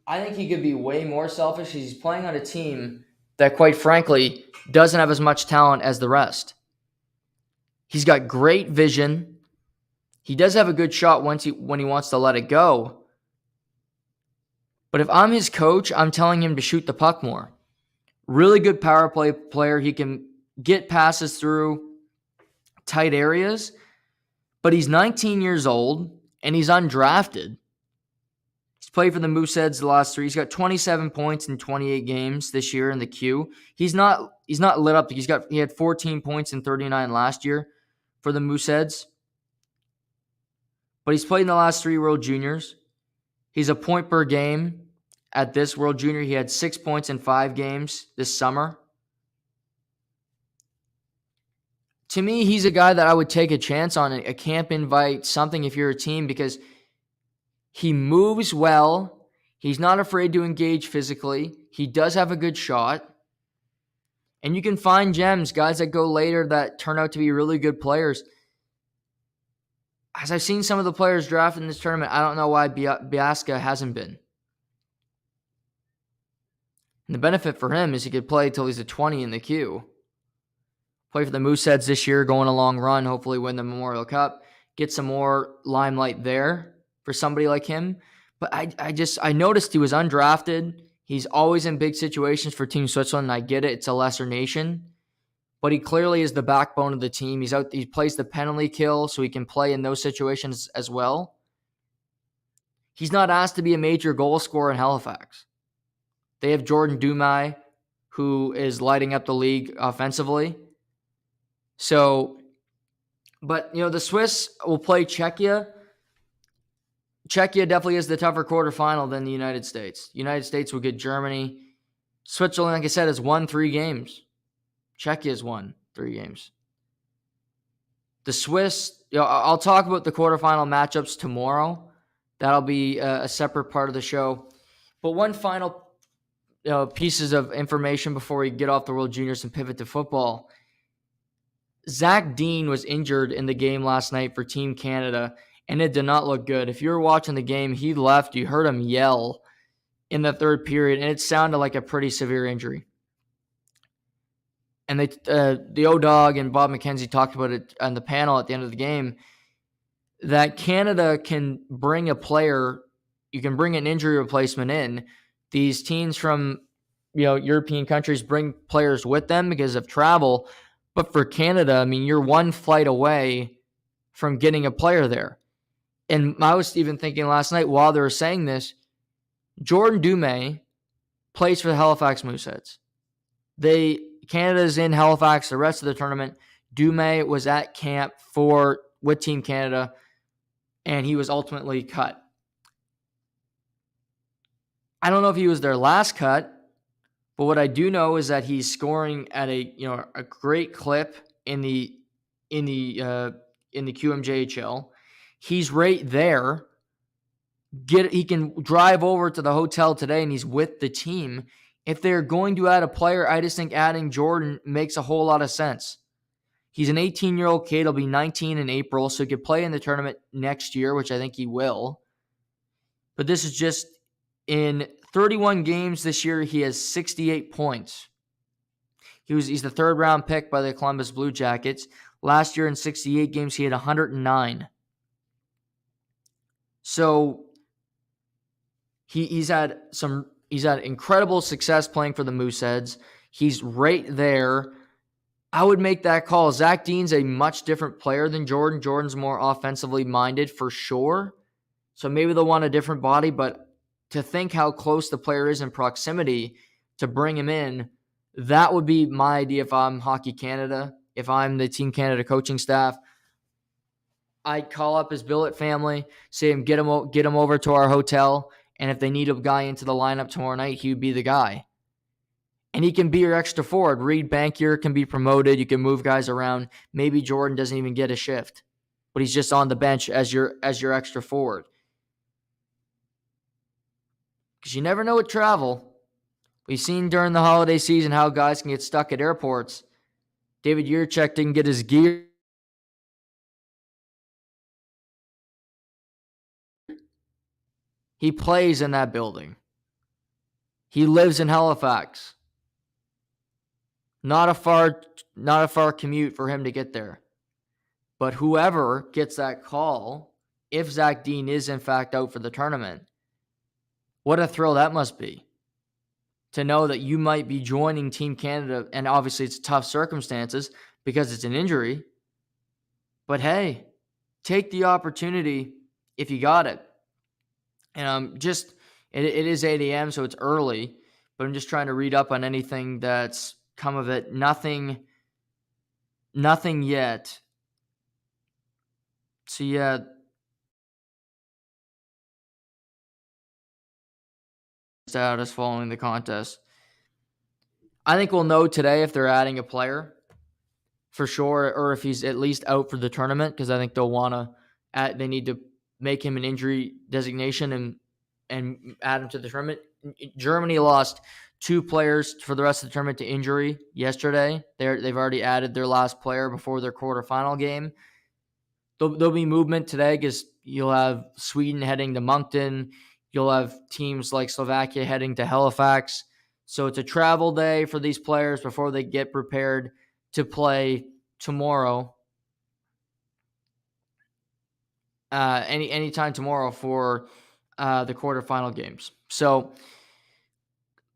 I think he could be way more selfish. He's playing on a team that, quite frankly, doesn't have as much talent as the rest. He's got great vision. He does have a good shot when he wants to let it go. But if I'm his coach, I'm telling him to shoot the puck more. Really good power play player. He can get passes through tight areas, but he's 19 years old and he's undrafted. He's played for the Mooseheads the last 3. He's got 27 points in 28 games this year in the Q. He's not lit up. He had 14 points in 39 last year for the Mooseheads. But he's played in the last 3 World Juniors. He's a point per game at this World Junior. He had 6 points in 5 games this summer. To me, he's a guy that I would take a chance on, a camp invite, something if you're a team, because he moves well. He's not afraid to engage physically. He does have a good shot. And you can find gems, guys that go later that turn out to be really good players. As I've seen some of the players drafted in this tournament, I don't know why U.S.A hasn't been. And the benefit for him is he could play till he's a 20 in the Q. Play for the Mooseheads this year, go on a long run, hopefully win the Memorial Cup, get some more limelight there for somebody like him. But I noticed he was undrafted. He's always in big situations for Team Switzerland, and I get it. It's a lesser nation. But he clearly is the backbone of the team. He plays the penalty kill, so he can play in those situations as well. He's not asked to be a major goal scorer in Halifax. They have Jordan Dumais, who is lighting up the league offensively. So, but, the Swiss will play Czechia. Czechia definitely is the tougher quarterfinal than the United States. United States will get Germany. Switzerland, like I said, has won 3 games. Czechia has won 3 games. The Swiss, I'll talk about the quarterfinal matchups tomorrow. That'll be a separate part of the show. But one final pieces of information before we get off the World Juniors and pivot to football. Zach Dean was injured in the game last night for Team Canada, and it did not look good. If you were watching the game, he left. You heard him yell in the third period, and it sounded like a pretty severe injury. And the O-Dog and Bob McKenzie talked about it on the panel at the end of the game, that Canada can bring a player, you can bring an injury replacement in. These teams from European countries bring players with them because of travel. But for Canada, you're one flight away from getting a player there. And I was even thinking last night while they were saying this, Jordan Dumais plays for the Halifax Mooseheads. Canada's in Halifax the rest of the tournament. Dumais was at camp with Team Canada, and he was ultimately cut. I don't know if he was their last cut, but what I do know is that he's scoring at a great clip in the QMJHL. He's right there. He can drive over to the hotel today, and he's with the team. If they're going to add a player, I just think adding Jordan makes a whole lot of sense. He's an 18-year-old kid. He'll be 19 in April, so he could play in the tournament next year, which I think he will. But this is just in 31 games this year, he has 68 points. He's the third-round pick by the Columbus Blue Jackets. Last year in 68 games, he had 109. So he's had incredible success playing for the Mooseheads. He's right there. I would make that call. Zach Dean's a much different player than Jordan. Jordan's more offensively minded for sure. So maybe they'll want a different body, but to think how close the player is in proximity to bring him in, that would be my idea if I'm Hockey Canada, if I'm the Team Canada coaching staff. I'd call up his billet family, say him, get him over to our hotel, and if they need a guy into the lineup tomorrow night, he would be the guy. And he can be your extra forward. Reed Bankier can be promoted. You can move guys around. Maybe Jordan doesn't even get a shift, but he's just on the bench as your extra forward. Because you never know with travel. We've seen during the holiday season how guys can get stuck at airports. David Yurchek didn't get his gear He plays in that building. He lives in Halifax. Not a far commute for him to get there. But whoever gets that call, if Zach Dean is in fact out for the tournament, what a thrill that must be. To know that you might be joining Team Canada, and obviously it's tough circumstances because it's an injury. But hey, take the opportunity if you got it. And it is 8 a.m., so it's early, but I'm just trying to read up on anything that's come of it. Nothing yet. So yeah, status following the contest. I think we'll know today if they're adding a player for sure, or if he's at least out for the tournament, because I think they need to make him an injury designation and add him to the tournament. Germany lost 2 players for the rest of the tournament to injury yesterday. They've already added their last player before their quarterfinal game. There'll be movement today because you'll have Sweden heading to Moncton. You'll have teams like Slovakia heading to Halifax. So it's a travel day for these players before they get prepared to play tomorrow. Anytime tomorrow for the quarterfinal games. So,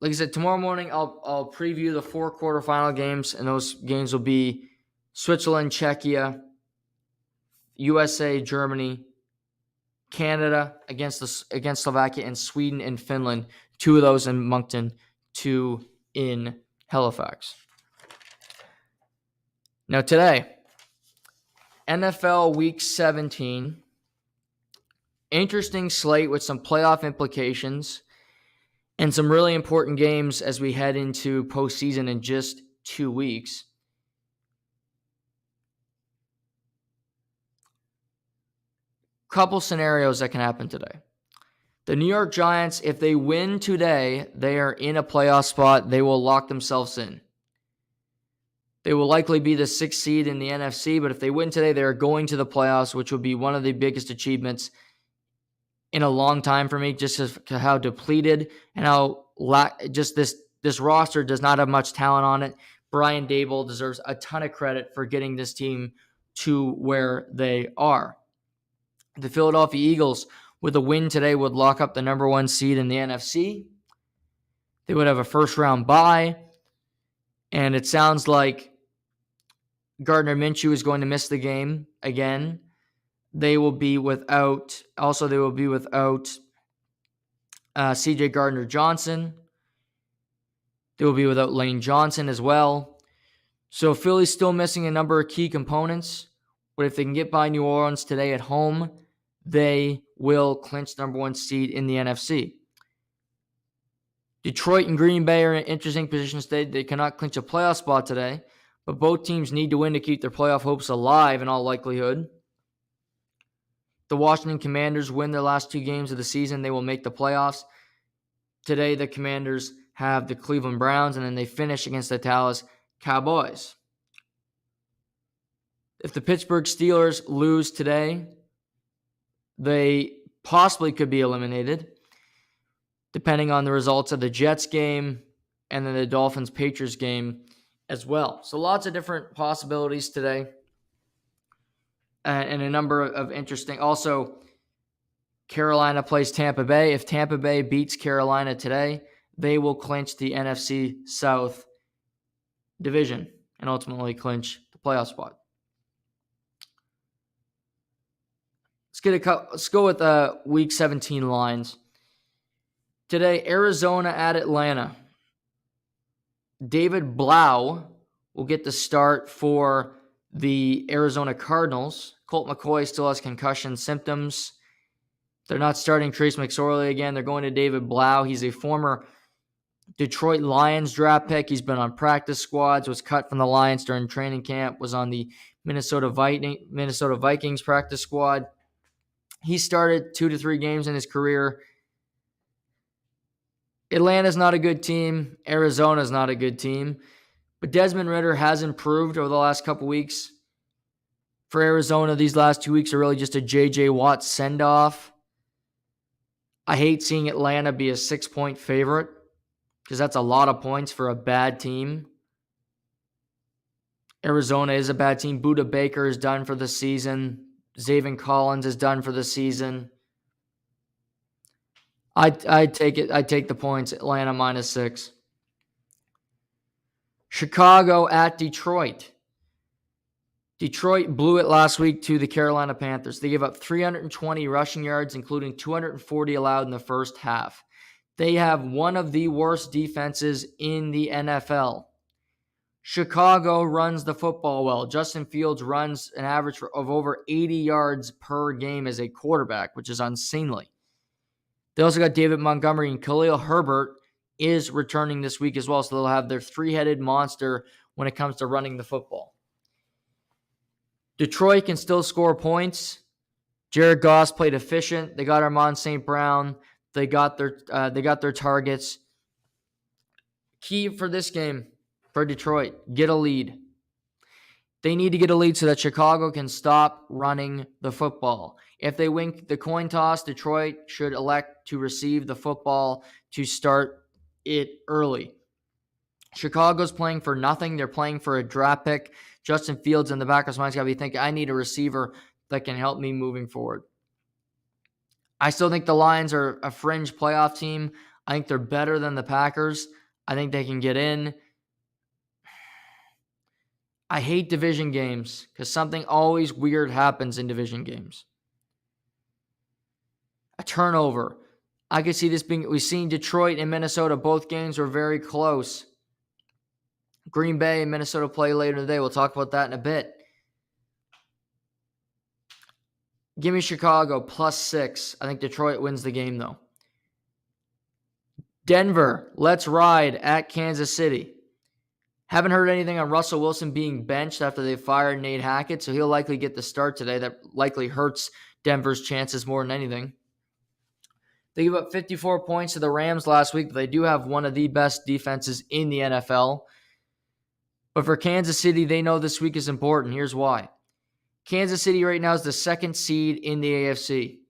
like I said, tomorrow morning I'll preview the 4 quarterfinal games, and those games will be Switzerland, Czechia, USA, Germany, Canada against Slovakia, and Sweden and Finland. 2 of those in Moncton, 2 in Halifax. Now today, NFL Week 17. Interesting slate with some playoff implications and some really important games as we head into postseason in just 2 weeks. Couple scenarios that can happen today. The New York Giants, if they win today, they are in a playoff spot. They will lock themselves in. They will likely be the 6th seed in the NFC, but if they win today, they are going to the playoffs, which would be one of the biggest achievements in a long time for me, just as to how depleted and how just this roster does not have much talent on it. Brian Daboll deserves a ton of credit for getting this team to where they are. The Philadelphia Eagles, with a win today, would lock up the number 1 seed in the NFC. They would have a first-round bye, and it sounds like Gardner Minshew is going to miss the game again. They will be without C.J. Gardner-Johnson. They will be without Lane Johnson as well. So Philly's still missing a number of key components, but if they can get by New Orleans today at home, they will clinch number 1 seed in the NFC. Detroit and Green Bay are in interesting positions today. They cannot clinch a playoff spot today, but both teams need to win to keep their playoff hopes alive in all likelihood. The Washington Commanders win their last 2 games of the season. They will make the playoffs. Today, the Commanders have the Cleveland Browns, and then they finish against the Dallas Cowboys. If the Pittsburgh Steelers lose today, they possibly could be eliminated, depending on the results of the Jets game and then the Dolphins-Patriots game as well. So lots of different possibilities today. And a number of interesting. Also, Carolina plays Tampa Bay. If Tampa Bay beats Carolina today, they will clinch the NFC South division and ultimately clinch the playoff spot. Let's go with Week 17 lines. Today, Arizona at Atlanta. David Blau will get the start for the Arizona Cardinals. Colt McCoy still has concussion symptoms. They're not starting Trace McSorley again. They're going to David Blau. He's a former Detroit Lions draft pick. He's been on practice squads, was cut from the Lions during training camp, was on the Minnesota Vikings practice squad. He started 2 to 3 games in his career. Atlanta's not a good team. Arizona's not a good team. But Desmond Ridder has improved over the last couple weeks. For Arizona, these last 2 weeks are really just a J.J. Watt send-off. I hate seeing Atlanta be a 6-point favorite because that's a lot of points for a bad team. Arizona is a bad team. Budda Baker is done for the season. Zaven Collins is done for the season. I'd take it. I'd take the points. Atlanta -6. Chicago at Detroit. Detroit blew it last week to the Carolina Panthers. They gave up 320 rushing yards, including 240 allowed in the first half. They have one of the worst defenses in the NFL. Chicago runs the football well. Justin Fields runs an average of over 80 yards per game as a quarterback, which is unseemly. They also got David Montgomery, and Khalil Herbert is returning this week as well, so they'll have their three-headed monster when it comes to running the football. Detroit can still score points. Jared Goss played efficient. They got Armand St. Brown. They got their targets. Key for this game for Detroit, get a lead. They need to get a lead so that Chicago can stop running the football. If they win the coin toss, Detroit should elect to receive the football to start it early. Chicago's playing for nothing. They're playing for a draft pick. Justin Fields in the back of his mind's got to be thinking, I need a receiver that can help me moving forward. I still think the Lions are a fringe playoff team. I think they're better than the Packers. I think they can get in. I hate division games because something always weird happens in division games. A turnover. I could see this being, we've seen Detroit and Minnesota, both games were very close. Green Bay and Minnesota play later today. We'll talk about that in a bit. Give me Chicago +6. I think Detroit wins the game, though. Denver, let's ride at Kansas City. Haven't heard anything on Russell Wilson being benched after they fired Nate Hackett, so he'll likely get the start today. That likely hurts Denver's chances more than anything. They gave up 54 points to the Rams last week, but they do have one of the best defenses in the NFL. But for Kansas City, they know this week is important. Here's why. Kansas City right now is the second seed in the AFC.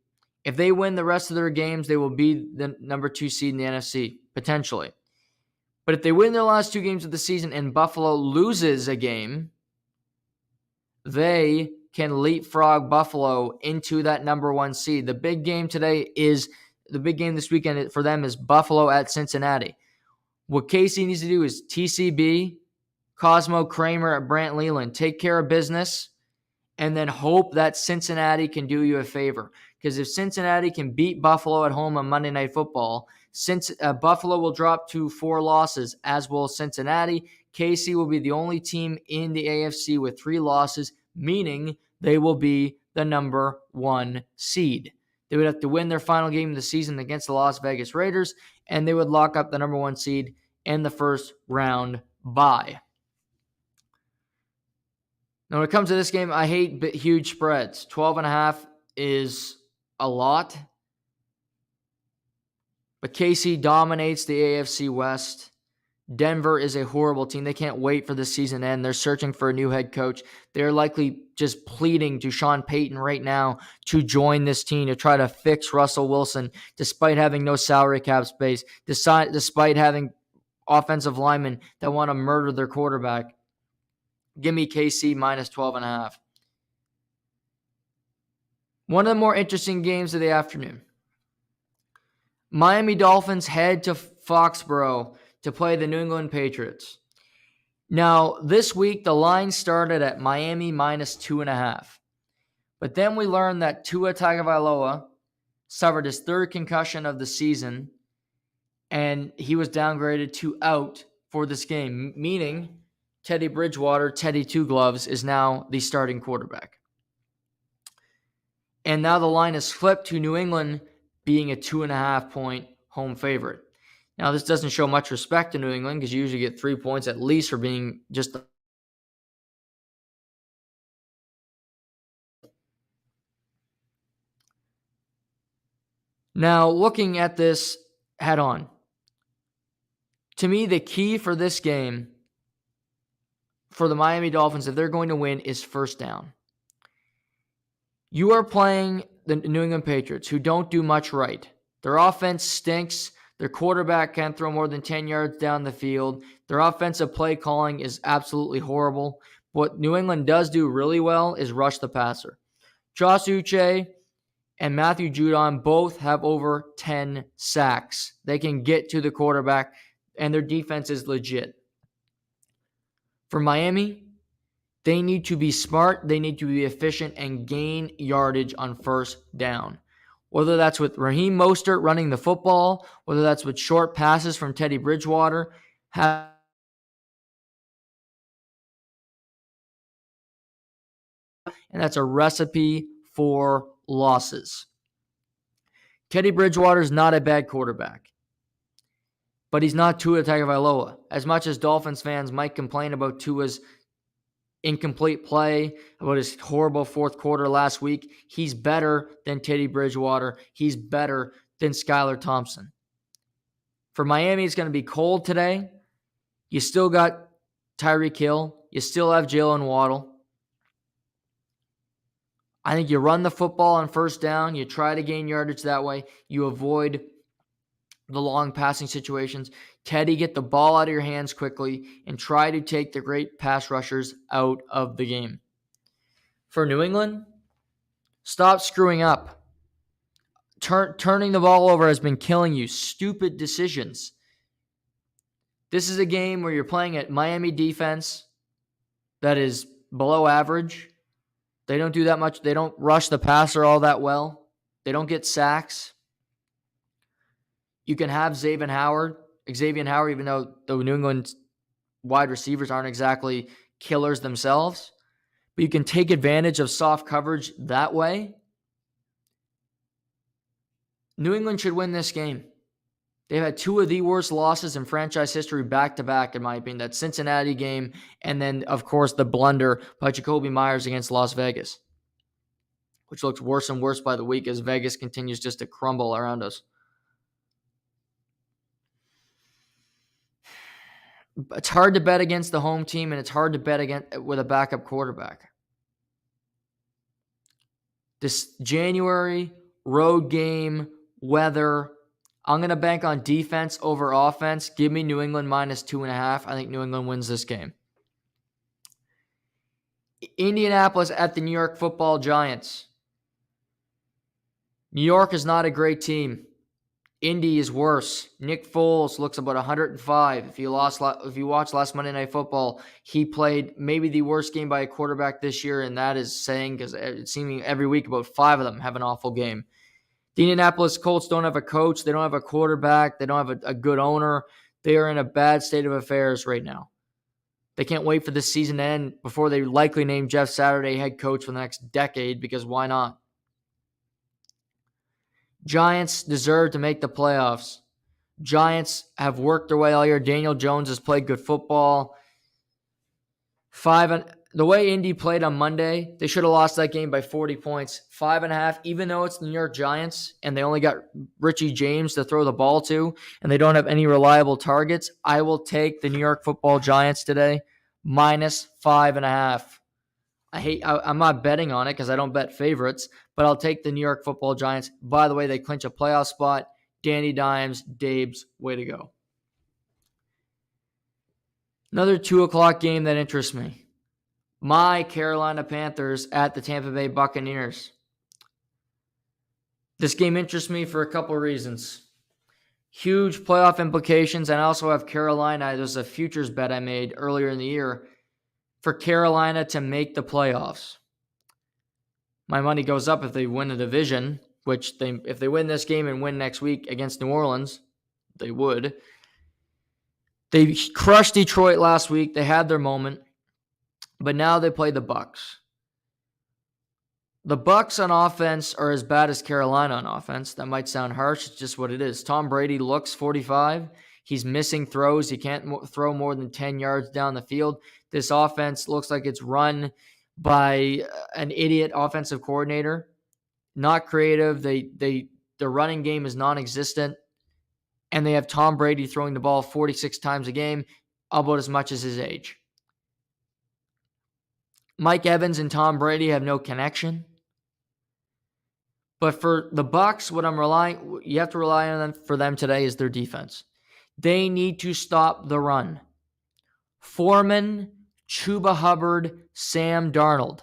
If they win the rest of their games, they will be the number 2 seed in the NFC, potentially. But if they win their last 2 games of the season and Buffalo loses a game, they can leapfrog Buffalo into that number 1 seed. The big game this weekend for them is Buffalo at Cincinnati. What KC needs to do is TCB, Cosmo Kramer, and Brant Leland. Take care of business and then hope that Cincinnati can do you a favor. Because if Cincinnati can beat Buffalo at home on Monday Night Football, Buffalo will drop to 4 losses, as will Cincinnati. KC will be the only team in the AFC with 3 losses, meaning they will be the number 1 seed. They would have to win their final game of the season against the Las Vegas Raiders, and they would lock up the number 1 seed in the first round bye. Now, when it comes to this game, I hate huge spreads. 12.5 is a lot. But KC dominates the AFC West. Denver is a horrible team. They can't wait for the season to end. They're searching for a new head coach. They're likely just pleading to Sean Payton right now to join this team to try to fix Russell Wilson, despite having no salary cap space, despite having offensive linemen that want to murder their quarterback. Give me KC -12.5. One of the more interesting games of the afternoon. Miami Dolphins head to Foxborough to play the New England Patriots. Now, this week, the line started at Miami -2.5. But then we learned that Tua Tagovailoa suffered his 3rd concussion of the season, and he was downgraded to out for this game, meaning Teddy Bridgewater, Teddy Two Gloves, is now the starting quarterback. And now the line is flipped to New England being a 2.5-point home favorite. Now, this doesn't show much respect to New England because you usually get 3 points at least for being just. Now, looking at this head on, to me, the key for this game for the Miami Dolphins, if they're going to win, is first down. You are playing the New England Patriots, who don't do much right. Their offense stinks. Their quarterback can't throw more than 10 yards down the field. Their offensive play calling is absolutely horrible. What New England does do really well is rush the passer. Josh Uche and Matthew Judon both have over 10 sacks. They can get to the quarterback, and their defense is legit. For Miami, they need to be smart, they need to be efficient, and gain yardage on first down. Whether that's with Raheem Mostert running the football, whether that's with short passes from Teddy Bridgewater, and that's a recipe for losses. Teddy Bridgewater is not a bad quarterback, but he's not Tua Tagovailoa. As much as Dolphins fans might complain about Tua's incomplete play, about his horrible fourth quarter last week, he's better than Teddy Bridgewater. He's better than Skylar Thompson. For Miami, it's going to be cold today. You still got Tyreek Hill. You still have Jalen Waddle. I think you run the football on first down. You try to gain yardage that way. You avoid the long passing situations. Teddy, get the ball out of your hands quickly and try to take the great pass rushers out of the game. For New England, stop screwing up. Turning the ball over has been killing you. Stupid decisions. This is a game where you're playing at Miami defense that is below average. They don't do that much. They don't rush the passer all that well. They don't get sacks. You can have Xavier Howard, even though the New England wide receivers aren't exactly killers themselves. But you can take advantage of soft coverage that way. New England should win this game. They've had two of the worst losses in franchise history back-to-back, in my opinion. That Cincinnati game, and then, of course, the blunder by Jacoby Myers against Las Vegas, which looks worse and worse by the week as Vegas continues just to crumble around us. It's hard to bet against the home team, and it's hard to bet against with a backup quarterback. This January road game, weather, I'm going to bank on defense over offense. Give me New England minus 2.5. I think New England wins this game. Indianapolis at the New York Football Giants. New York is not a great team. Indy is worse. Nick Foles looks about 105. If you watched last Monday Night Football, he played maybe the worst game by a quarterback this year, and that is saying because it's seeming every week about 5 of them have an awful game. The Indianapolis Colts don't have a coach. They don't have a quarterback. They don't have a good owner. They are in a bad state of affairs right now. They can't wait for this season to end before they likely name Jeff Saturday head coach for the next decade, because why not? Giants deserve to make the playoffs. Giants have worked their way all year. Daniel Jones has played good football. The way Indy played on Monday, they should have lost that game by 40 points. 5.5, even though it's the New York Giants and they only got Richie James to throw the ball to, and they don't have any reliable targets, I will take the New York Football Giants today, minus 5.5. I'm not betting on it because I don't bet favorites, but I'll take the New York Football Giants. By the way, they clinch a playoff spot. Danny Dimes, Dabes, way to go. Another 2 o'clock game that interests me. My Carolina Panthers at the Tampa Bay Buccaneers. This game interests me for a couple of reasons. Huge playoff implications, and I also have Carolina. There's a futures bet I made earlier in the year for Carolina to make the playoffs. My money goes up if they win the division, which if they win this game and win next week against New Orleans, they would. They crushed Detroit last week. They had their moment. But now they play the Bucs. The Bucs on offense are as bad as Carolina on offense. That might sound harsh. It's just what it is. Tom Brady looks 45. He's missing throws. He can't throw more than 10 yards down the field. This offense looks like it's run by an idiot offensive coordinator. Not creative. The running game is non-existent. And they have Tom Brady throwing the ball 46 times a game, about as much as his age. Mike Evans and Tom Brady have no connection. But for the Bucs, you have to rely on them for them today is their defense. They need to stop the run. Foreman, Chuba Hubbard, Sam Darnold.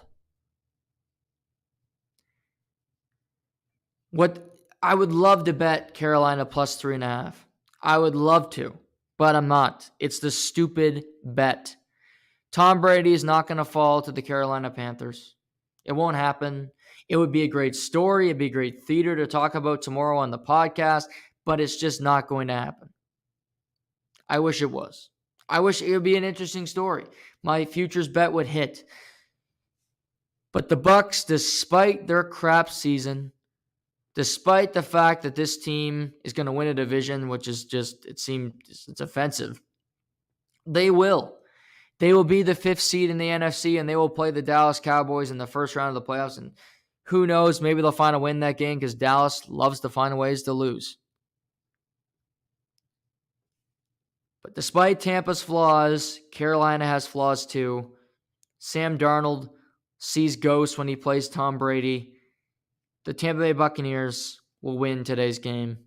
I would love to bet Carolina plus 3.5. I would love to, but I'm not. It's the stupid bet. Tom Brady is not going to fall to the Carolina Panthers. It won't happen. It would be a great story. It'd be great theater to talk about tomorrow on the podcast, but it's just not going to happen. I wish it was. I wish it would be an interesting story. My futures bet would hit. But the Bucs, despite their crap season, despite the fact that this team is going to win a division, which is just, it's offensive, they will. They will be the 5th seed in the NFC, and they will play the Dallas Cowboys in the first round of the playoffs. And who knows, maybe they'll find a win that game because Dallas loves to find ways to lose. But despite Tampa's flaws, Carolina has flaws too. Sam Darnold sees ghosts when he plays Tom Brady. The Tampa Bay Buccaneers will win today's game.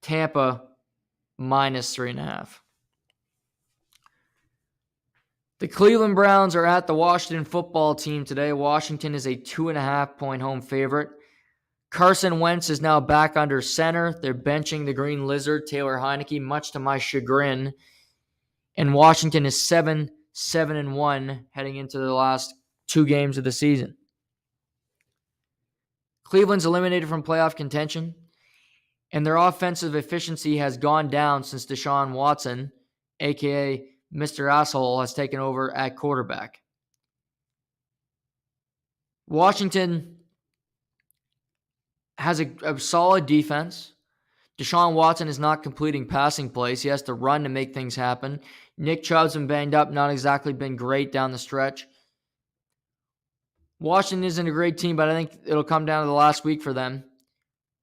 Tampa minus 3.5. The Cleveland Browns are at the Washington football team today. Washington is a 2.5-point home favorite. Carson Wentz is now back under center. They're benching the Green Lizard, Taylor Heineke, much to my chagrin. And Washington is 7-1 heading into the last 2 games of the season. Cleveland's eliminated from playoff contention, and their offensive efficiency has gone down since Deshaun Watson, a.k.a. Mr. Asshole, has taken over at quarterback. Washington has a solid defense. Deshaun Watson is not completing passing plays. He has to run to make things happen. Nick Chubb's been banged up, not exactly been great down the stretch. Washington isn't a great team, but I think it'll come down to the last week for them.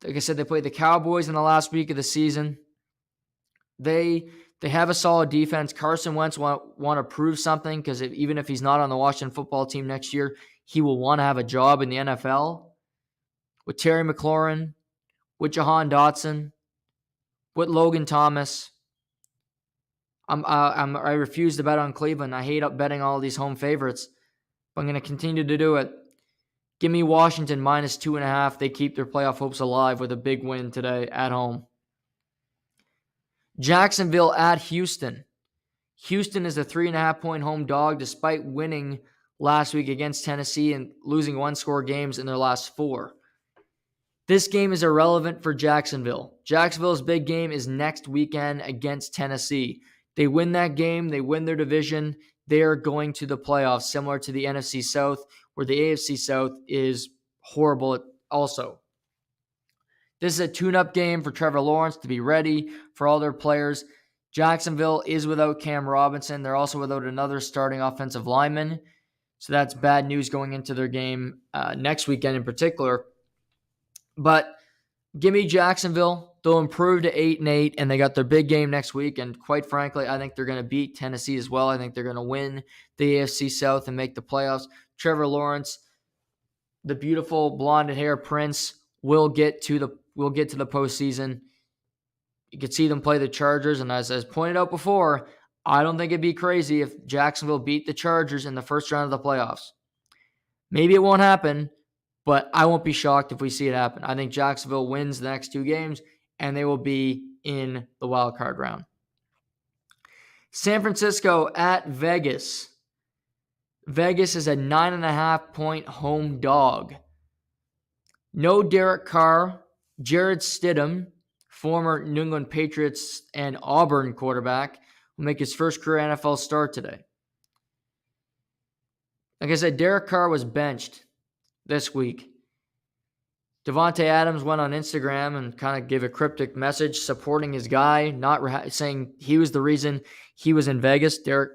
Like I said, they played the Cowboys in the last week of the season. They have a solid defense. Carson Wentz want to prove something because even if he's not on the Washington football team next year, he will want to have a job in the NFL. With Terry McLaurin, with Jahan Dotson, with Logan Thomas. I refuse to bet on Cleveland. I hate betting all these home favorites, but I'm going to continue to do it. Give me Washington minus 2.5. They keep their playoff hopes alive with a big win today at home. Jacksonville at Houston. Houston is a 3.5-point home dog despite winning last week against Tennessee and losing 1-score games in their last 4. This game is irrelevant for Jacksonville. Jacksonville's big game is next weekend against Tennessee. They win that game, they win their division, they are going to the playoffs, similar to the NFC South, where the AFC South is horrible also. This is a tune-up game for Trevor Lawrence to be ready for all their players. Jacksonville is without Cam Robinson. They're also without another starting offensive lineman. So that's bad news going into their game next weekend in particular. But give me Jacksonville. They'll improve to 8-8, and they got their big game next week. And quite frankly, I think they're going to beat Tennessee as well. I think they're going to win the AFC South and make the playoffs. Trevor Lawrence, the beautiful blonde hair prince, will get to the postseason. You could see them play the Chargers, and as pointed out before, I don't think it'd be crazy if Jacksonville beat the Chargers in the first round of the playoffs. Maybe it won't happen, but I won't be shocked if we see it happen. I think Jacksonville wins the next 2 games, and they will be in the wild card round. San Francisco at Vegas. Vegas is a 9.5-point home dog. No Derek Carr. Jared Stidham, former New England Patriots and Auburn quarterback, will make his first career NFL start today. Like I said, Derek Carr was benched this week. Devontae Adams went on Instagram and kind of gave a cryptic message supporting his guy, not saying he was the reason he was in Vegas. Derek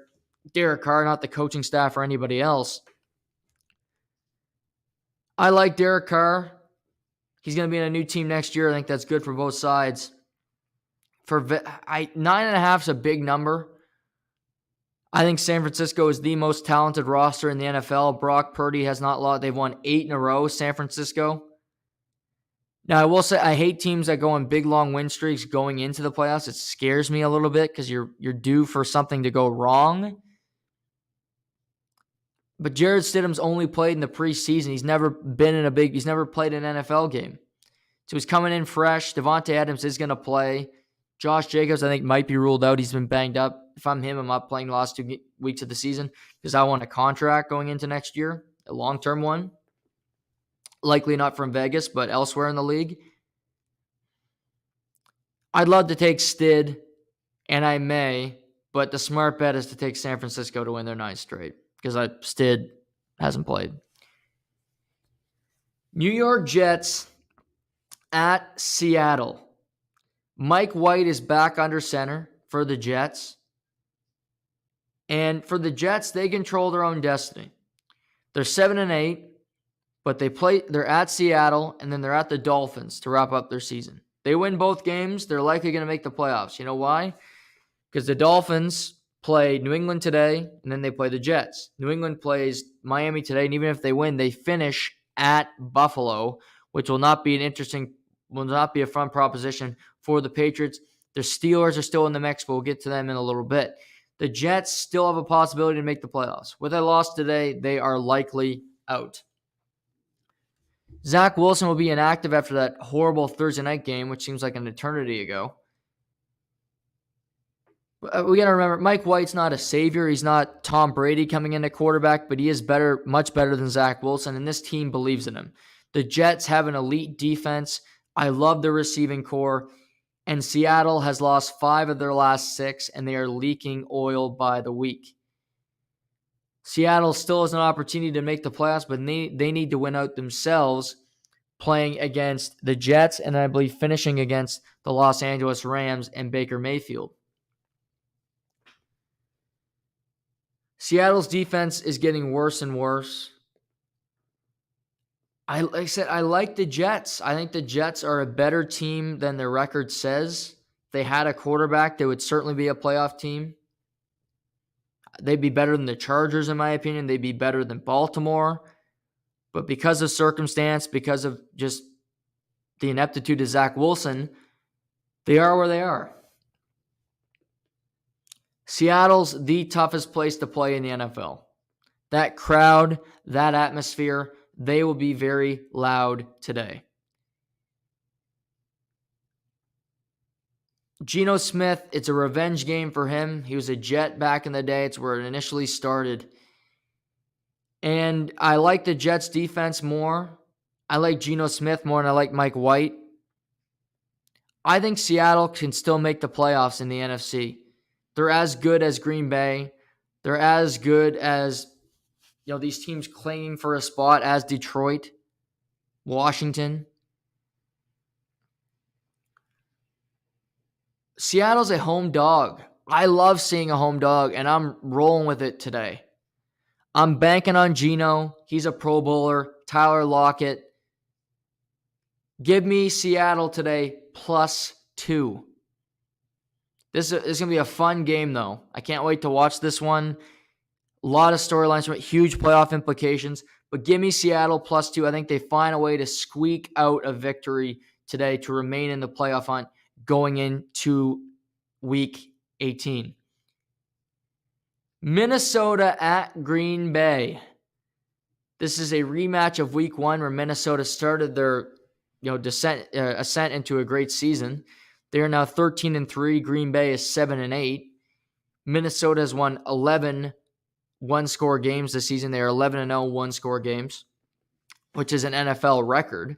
Carr, not the coaching staff or anybody else. I like Derek Carr. He's going to be in a new team next year. I think that's good for both sides. 9.5 is a big number. I think San Francisco is the most talented roster in the NFL. Brock Purdy has not lost. They've won 8 in a row, San Francisco. Now, I will say I hate teams that go on big, long win streaks going into the playoffs. It scares me a little bit because you're due for something to go wrong. But Jared Stidham's only played in the preseason. He's never played an NFL game. So he's coming in fresh. Devontae Adams is going to play. Josh Jacobs, I think, might be ruled out. He's been banged up. If I'm him, I'm not playing the last 2 weeks of the season because I want a contract going into next year, a long-term one. Likely not from Vegas, but elsewhere in the league. I'd love to take Stid, and I may, but the smart bet is to take San Francisco to win their 9th straight because Stid hasn't played. New York Jets at Seattle. Mike White is back under center for the Jets. And for the Jets, they control their own destiny. They're 7-8, but they're at Seattle, and then they're at the Dolphins to wrap up their season. They win both games, they're likely going to make the playoffs. You know why? Because the Dolphins play New England today, and then they play the Jets. New England plays Miami today, and even if they win, they finish at Buffalo, which will not be a fun proposition for the Patriots. The Steelers are still in the mix, but we'll get to them in a little bit. The Jets still have a possibility to make the playoffs. With a loss today, they are likely out. Zach Wilson will be inactive after that horrible Thursday night game, which seems like an eternity ago. We got to remember, Mike White's not a savior. He's not Tom Brady coming in at quarterback, but he is much better than Zach Wilson, and this team believes in him. The Jets have an elite defense. I love their receiving core, and Seattle has lost 5 of their last 6, and they are leaking oil by the week. Seattle still has an opportunity to make the playoffs, but they need to win out themselves playing against the Jets, and I believe finishing against the Los Angeles Rams and Baker Mayfield. Seattle's defense is getting worse and worse. Like I said, I like the Jets. I think the Jets are a better team than their record says. If they had a quarterback, they would certainly be a playoff team. They'd be better than the Chargers, in my opinion. They'd be better than Baltimore. But because of circumstance, because of just the ineptitude of Zach Wilson, they are where they are. Seattle's the toughest place to play in the NFL. That crowd, that atmosphere, they will be very loud today. Geno Smith, it's a revenge game for him. He was a Jet back in the day. It's where it initially started. And I like the Jets defense more. I like Geno Smith more, and I like Mike White. I think Seattle can still make the playoffs in the NFC. They're as good as Green Bay. They're as good as, these teams clinging for a spot as Detroit, Washington. Seattle's a home dog. I love seeing a home dog, and I'm rolling with it today. I'm banking on Geno. He's a Pro Bowler. Tyler Lockett. Give me Seattle today +2. This is going to be a fun game, though. I can't wait to watch this one. A lot of storylines from it, huge playoff implications. But give me Seattle +2. I think they find a way to squeak out a victory today to remain in the playoff hunt going into Week 18. Minnesota at Green Bay. This is a rematch of Week 1 where Minnesota started their ascent into a great season. They are now 13-3. Green Bay is 7-8. Minnesota has won 11 one-score games this season. They are 11-0 one-score games, which is an NFL record.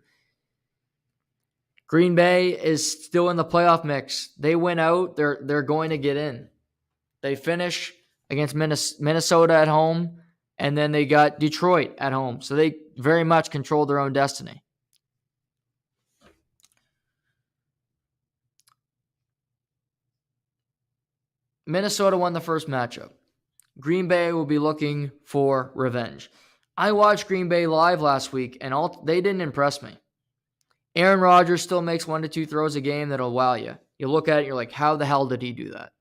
Green Bay is still in the playoff mix. They win out, they're going to get in. They finish against Minnesota at home, and then they got Detroit at home. So they very much control their own destiny. Minnesota won the first matchup. Green Bay will be looking for revenge. I watched Green Bay live last week, and they didn't impress me. Aaron Rodgers still makes 1 to 2 throws a game that'll wow you. You look at it, you're like, how the hell did he do that?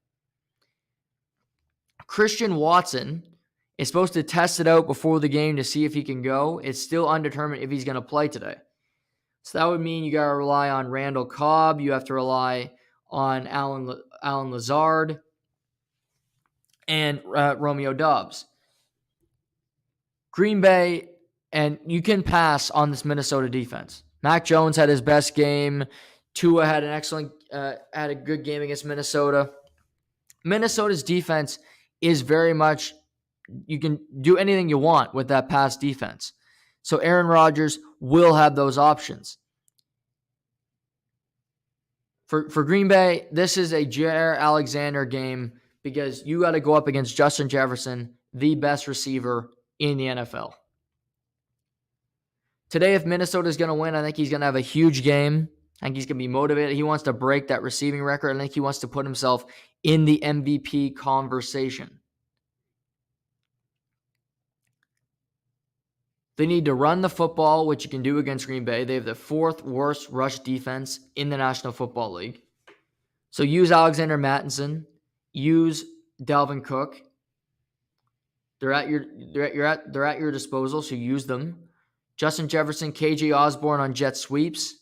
Christian Watson is supposed to test it out before the game to see if he can go. It's still undetermined if he's going to play today. So that would mean you got to rely on Randall Cobb. You have to rely on Alan Lazard and Romeo Doubs. Green Bay, and you can pass on this Minnesota defense. Mac Jones had his best game. Tua had had a good game against Minnesota. Minnesota's defense is very much, you can do anything you want with that pass defense. So Aaron Rodgers will have those options. For Green Bay, this is a Jair Alexander game because you got to go up against Justin Jefferson, the best receiver in the NFL. Today, if Minnesota is going to win, I think he's going to have a huge game. I think he's going to be motivated. He wants to break that receiving record. I think he wants to put himself in the MVP conversation. They need to run the football, which you can do against Green Bay. They have the 4th worst rush defense in the National Football League. So use Alexander Mattison, use Dalvin Cook. They're at your disposal, so use them. Justin Jefferson, KJ Osborne on jet sweeps.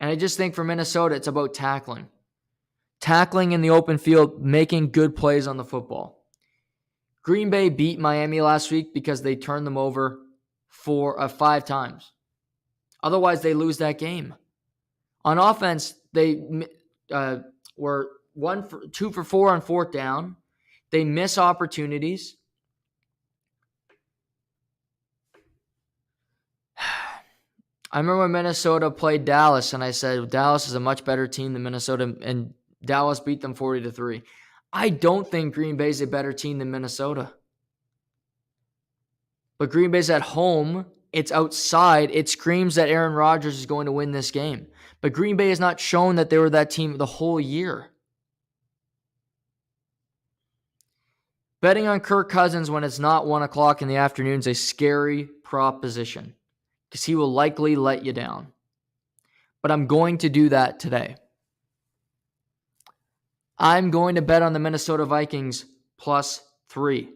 And I just think for Minnesota, it's about tackling. Tackling in the open field, making good plays on the football. Green Bay beat Miami last week because they turned them over 5 times. Otherwise, they lose that game. On offense, they were 2 for 4 on 4th down. They miss opportunities. I remember when Minnesota played Dallas, and I said Dallas is a much better team than Minnesota, and Dallas beat them 40-3. I don't think Green Bay is a better team than Minnesota. But Green Bay's at home. It's outside. It screams that Aaron Rodgers is going to win this game. But Green Bay has not shown that they were that team the whole year. Betting on Kirk Cousins when it's not 1 o'clock in the afternoon is a scary proposition because he will likely let you down. But I'm going to do that today. I'm going to bet on the Minnesota Vikings +3.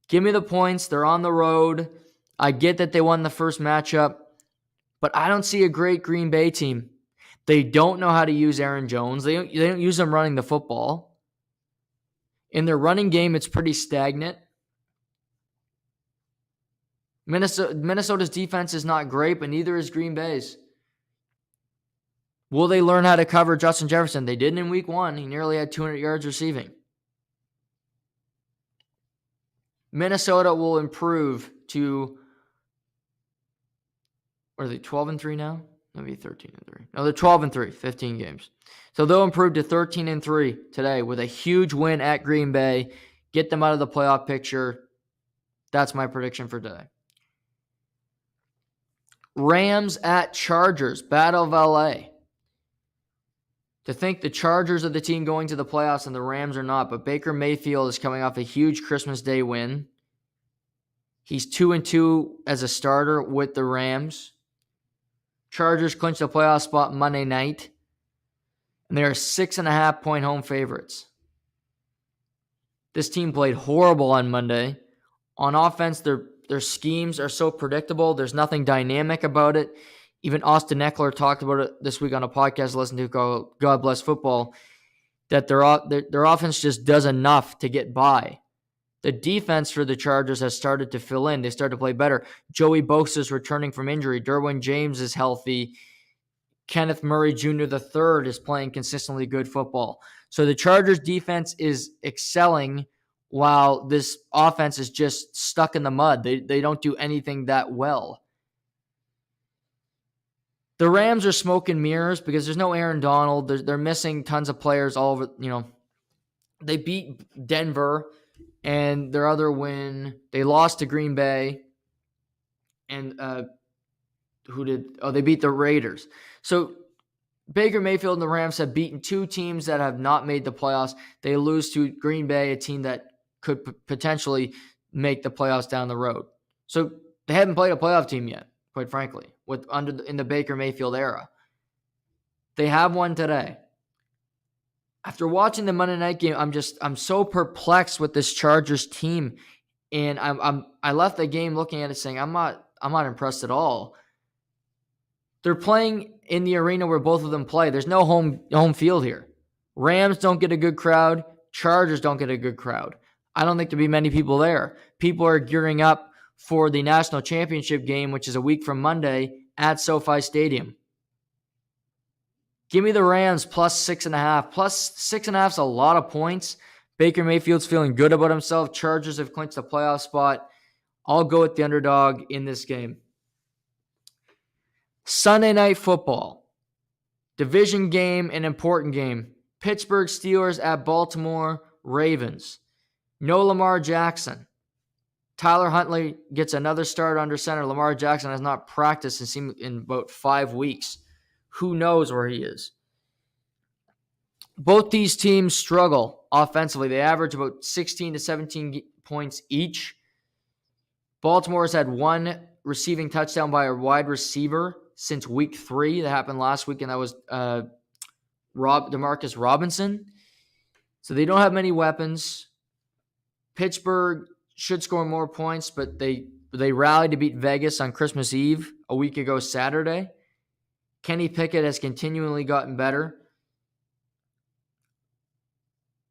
Give me the points. They're on the road. I get that they won the first matchup, but I don't see a great Green Bay team. They don't know how to use Aaron Jones. They don't use him running the football. In their running game, it's pretty stagnant. Minnesota's defense is not great, but neither is Green Bay's. Will they learn how to cover Justin Jefferson? They didn't in week 1. He nearly had 200 yards receiving. Minnesota will improve to, what are they, 12-3 now? Maybe 13-3. No, they're 12-3, 15 games. So they'll improve to 13-3 today with a huge win at Green Bay. Get them out of the playoff picture. That's my prediction for today. Rams at Chargers, Battle of LA. To think the Chargers are the team going to the playoffs and the Rams are not, but Baker Mayfield is coming off a huge Christmas Day win. He's 2-2 as a starter with the Rams. Chargers clinched the playoff spot Monday night, and they are 6.5-point home favorites. This team played horrible on Monday. On offense, their schemes are so predictable. There's nothing dynamic about it. Even Austin Eckler talked about it this week on a podcast I listened to called God Bless Football, that their offense just does enough to get by. The defense for the Chargers has started to fill in. They started to play better. Joey Bosa is returning from injury. Derwin James is healthy. Kenneth Murray Jr. III is playing consistently good football. So the Chargers defense is excelling while this offense is just stuck in the mud. They don't do anything that well. The Rams are smoke and mirrors because there's no Aaron Donald. They're missing tons of players all over, They beat Denver and their other win. They lost to Green Bay. And they beat the Raiders. So Baker Mayfield and the Rams have beaten 2 teams that have not made the playoffs. They lose to Green Bay, a team that could potentially make the playoffs down the road. So they haven't played a playoff team yet, quite frankly, in the Baker Mayfield era. They have one today. After watching the Monday night game, I'm so perplexed with this Chargers team, and I left the game looking at it saying I'm not impressed at all. They're playing in the arena where both of them play. There's no home field here. Rams don't get a good crowd. Chargers don't get a good crowd. I don't think there'll be many people there. People are gearing up for the national championship game, which is a week from Monday at SoFi Stadium. Give me the Rams plus 6.5. Plus 6.5 is a lot of points. Baker Mayfield's feeling good about himself. Chargers have clinched a playoff spot. I'll go with the underdog in this game. Sunday Night Football. Division game, an important game. Pittsburgh Steelers at Baltimore Ravens. No Lamar Jackson. Tyler Huntley gets another start under center. Lamar Jackson has not practiced in about 5 weeks. Who knows where he is? Both these teams struggle offensively. They average about 16 to 17 points each. Baltimore has had one receiving touchdown by a wide receiver since week 3. That happened last week, and that was Demarcus Robinson. So they don't have many weapons. Pittsburgh should score more points, but they rallied to beat Vegas on Christmas Eve a week ago Saturday. Kenny Pickett has continually gotten better.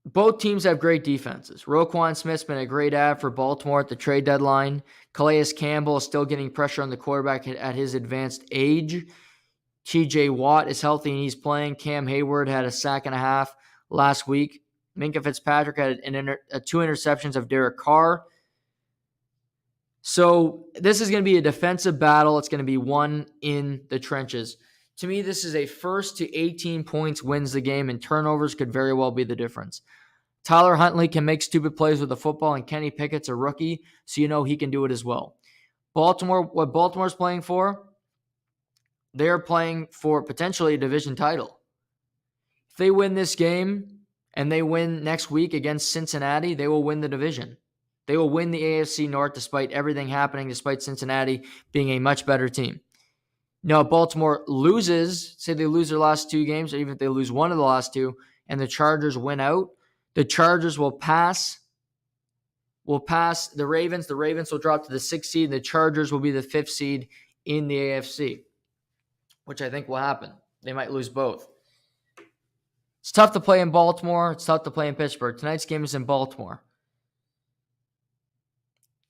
Both teams have great defenses. Roquan Smith's been a great add for Baltimore at the trade deadline. Calais Campbell is still getting pressure on the quarterback at his advanced age. TJ Watt is healthy and he's playing. Cam Hayward had a sack and a half last week. Minka Fitzpatrick had 2 interceptions of Derek Carr. So this is going to be a defensive battle. It's going to be won in the trenches. To me, this is a first to 18 points wins the game, and turnovers could very well be the difference. Tyler Huntley can make stupid plays with the football, and Kenny Pickett's a rookie, so you know he can do it as well. What Baltimore's playing for, they're playing for potentially a division title. If they win this game and they win next week against Cincinnati, they will win the division. They will win the AFC North despite everything happening, despite Cincinnati being a much better team. Now, if Baltimore loses, say they lose their last 2 games, or even if they lose one of the last 2, and the Chargers win out, the Chargers will pass the Ravens. The Ravens will drop to the 6th seed, and the Chargers will be the 5th seed in the AFC, which I think will happen. They might lose both. It's tough to play in Baltimore. It's tough to play in Pittsburgh. Tonight's game is in Baltimore.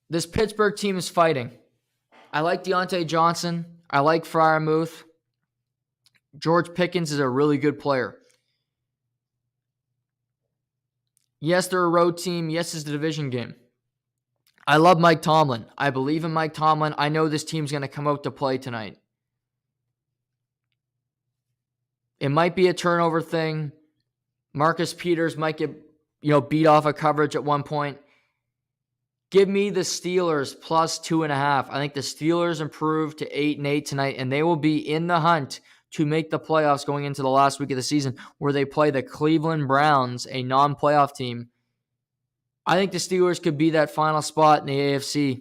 This Pittsburgh team is fighting. I like Deontay Johnson. I like Freiermuth. George Pickens is a really good player. Yes, they're a road team. Yes, it's a division game. I love Mike Tomlin. I believe in Mike Tomlin. I know this team's going to come out to play tonight. It might be a turnover thing. Marcus Peters might get, beat off of coverage at one point. Give me the Steelers plus 2.5. I think the Steelers improve to 8-8 tonight, and they will be in the hunt to make the playoffs going into the last week of the season, where they play the Cleveland Browns, a non-playoff team. I think the Steelers could be that final spot in the AFC,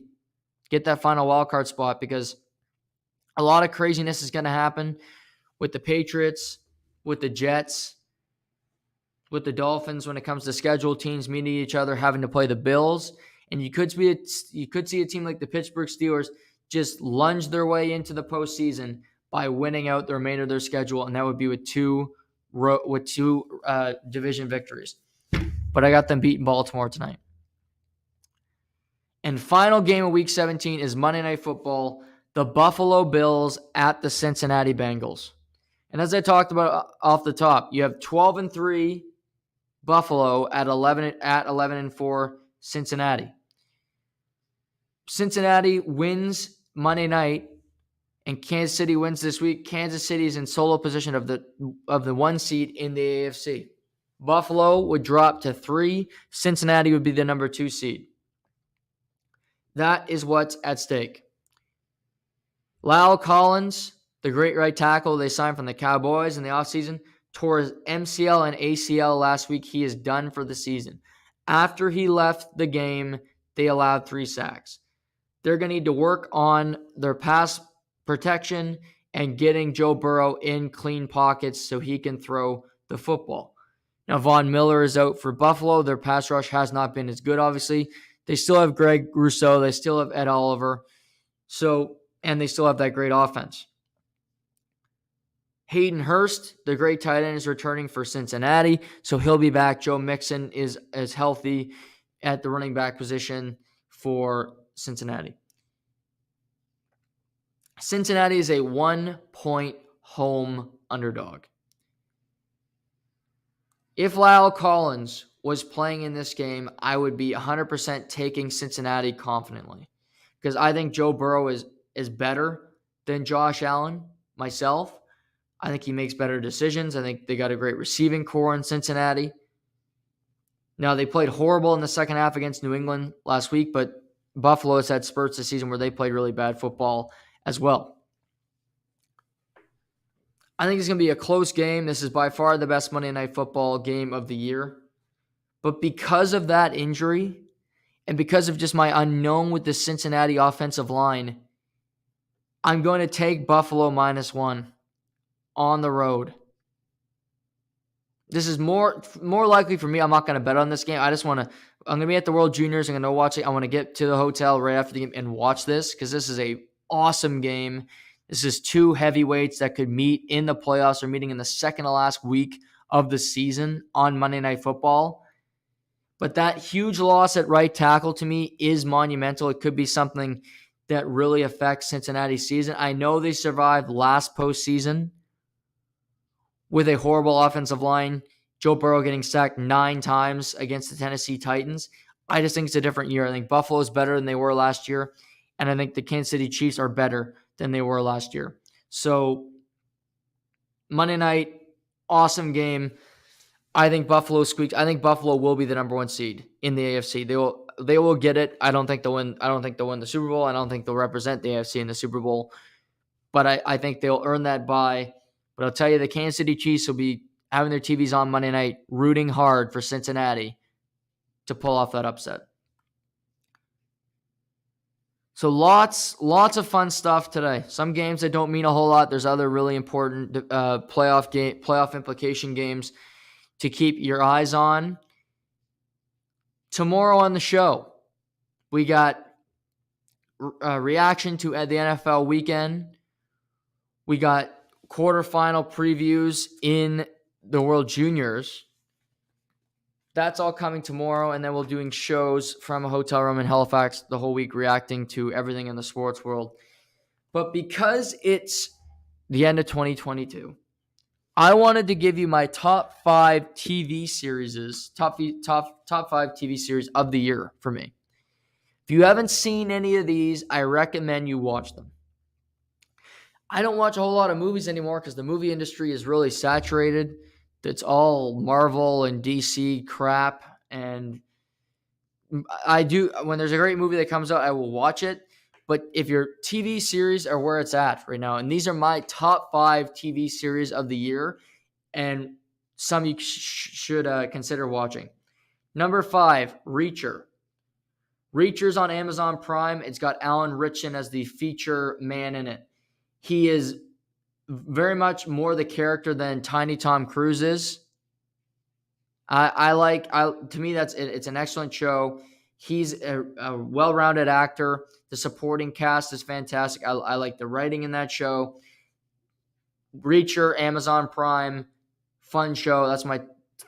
get that final wildcard spot, because a lot of craziness is going to happen with the Patriots, with the Jets, with the Dolphins when it comes to scheduled teams meeting each other, having to play the Bills. And you could see a team like the Pittsburgh Steelers just lunge their way into the postseason by winning out the remainder of their schedule, and that would be with two division victories. But I got them beating Baltimore tonight. And final game of Week 17 is Monday Night Football, the Buffalo Bills at the Cincinnati Bengals. And as I talked about off the top, you have 12-3 Buffalo at 11-4 Cincinnati. Cincinnati wins Monday night, and Kansas City wins this week. Kansas City is in solo position of the 1 seed in the AFC. Buffalo would drop to 3. Cincinnati would be the number 2 seed. That is what's at stake. La'el Collins, the great right tackle they signed from the Cowboys in the offseason, tore his MCL and ACL last week. He is done for the season. After he left the game, they allowed 3 sacks. They're going to need to work on their pass protection and getting Joe Burrow in clean pockets so he can throw the football. Now, Von Miller is out for Buffalo. Their pass rush has not been as good, obviously. They still have Greg Rousseau. They still have Ed Oliver. And they still have that great offense. Hayden Hurst, the great tight end, is returning for Cincinnati, so he'll be back. Joe Mixon is healthy at the running back position for Cincinnati. Cincinnati is a 1-point home underdog. If Lyle Collins was playing in this game, I would be 100% taking Cincinnati confidently because I think Joe Burrow is better than Josh Allen, myself. I think he makes better decisions. I think they got a great receiving core in Cincinnati. Now, they played horrible in the second half against New England last week, but Buffalo has had spurts this season where they played really bad football as well. I think it's going to be a close game. This is by far the best Monday Night Football game of the year. But because of that injury and because of just my unknown with the Cincinnati offensive line, I'm going to take Buffalo -1 on the road. This is more likely for me. I'm not going to bet on this game. I'm going to be at the World Juniors. I'm going to watch it. I want to get to the hotel right after the game and watch this because this is a awesome game. This is two heavyweights that could meet in the playoffs or meeting in the second to last week of the season on Monday Night Football. But that huge loss at right tackle to me is monumental. It could be something that really affects Cincinnati's season. I know they survived last postseason with a horrible offensive line. Joe Burrow getting sacked 9 times against the Tennessee Titans. I just think it's a different year. I think Buffalo is better than they were last year. And I think the Kansas City Chiefs are better than they were last year. So Monday night, awesome game. I think Buffalo squeaks. I think Buffalo will be the number 1 seed in the AFC. They will get it. I don't think they'll win. I don't think they'll win the Super Bowl. I don't think they'll represent the AFC in the Super Bowl. But I think they'll earn that bye. But I'll tell you, the Kansas City Chiefs will be having their TVs on Monday night, rooting hard for Cincinnati to pull off that upset. So lots of fun stuff today. Some games that don't mean a whole lot. There's other really important playoff implication games to keep your eyes on. Tomorrow on the show, we got a reaction to the NFL weekend. We got quarterfinal previews in the World Juniors. That's all coming tomorrow, and then we'll doing shows from a hotel room in Halifax the whole week, reacting to everything in the sports world. But because it's the end of 2022, I wanted to give you my top 5 TV series, top 5 TV series of the year for me. If you haven't seen any of these, I recommend you watch them. I don't watch a whole lot of movies anymore because the movie industry is really saturated. It's all Marvel and DC crap. And I do, when there's a great movie that comes out, I will watch it. But if your TV series are where it's at right now, and these are my top 5 TV series of the year, and some you should consider watching. Number 5, Reacher. Reacher's on Amazon Prime. It's got Alan Ritchson as the feature man in it. He is very much more the character than Tiny Tom Cruise is. To me, it's an excellent show. He's a well-rounded actor. The supporting cast is fantastic. I like the writing in that show. Reacher, Amazon Prime, fun show. That's my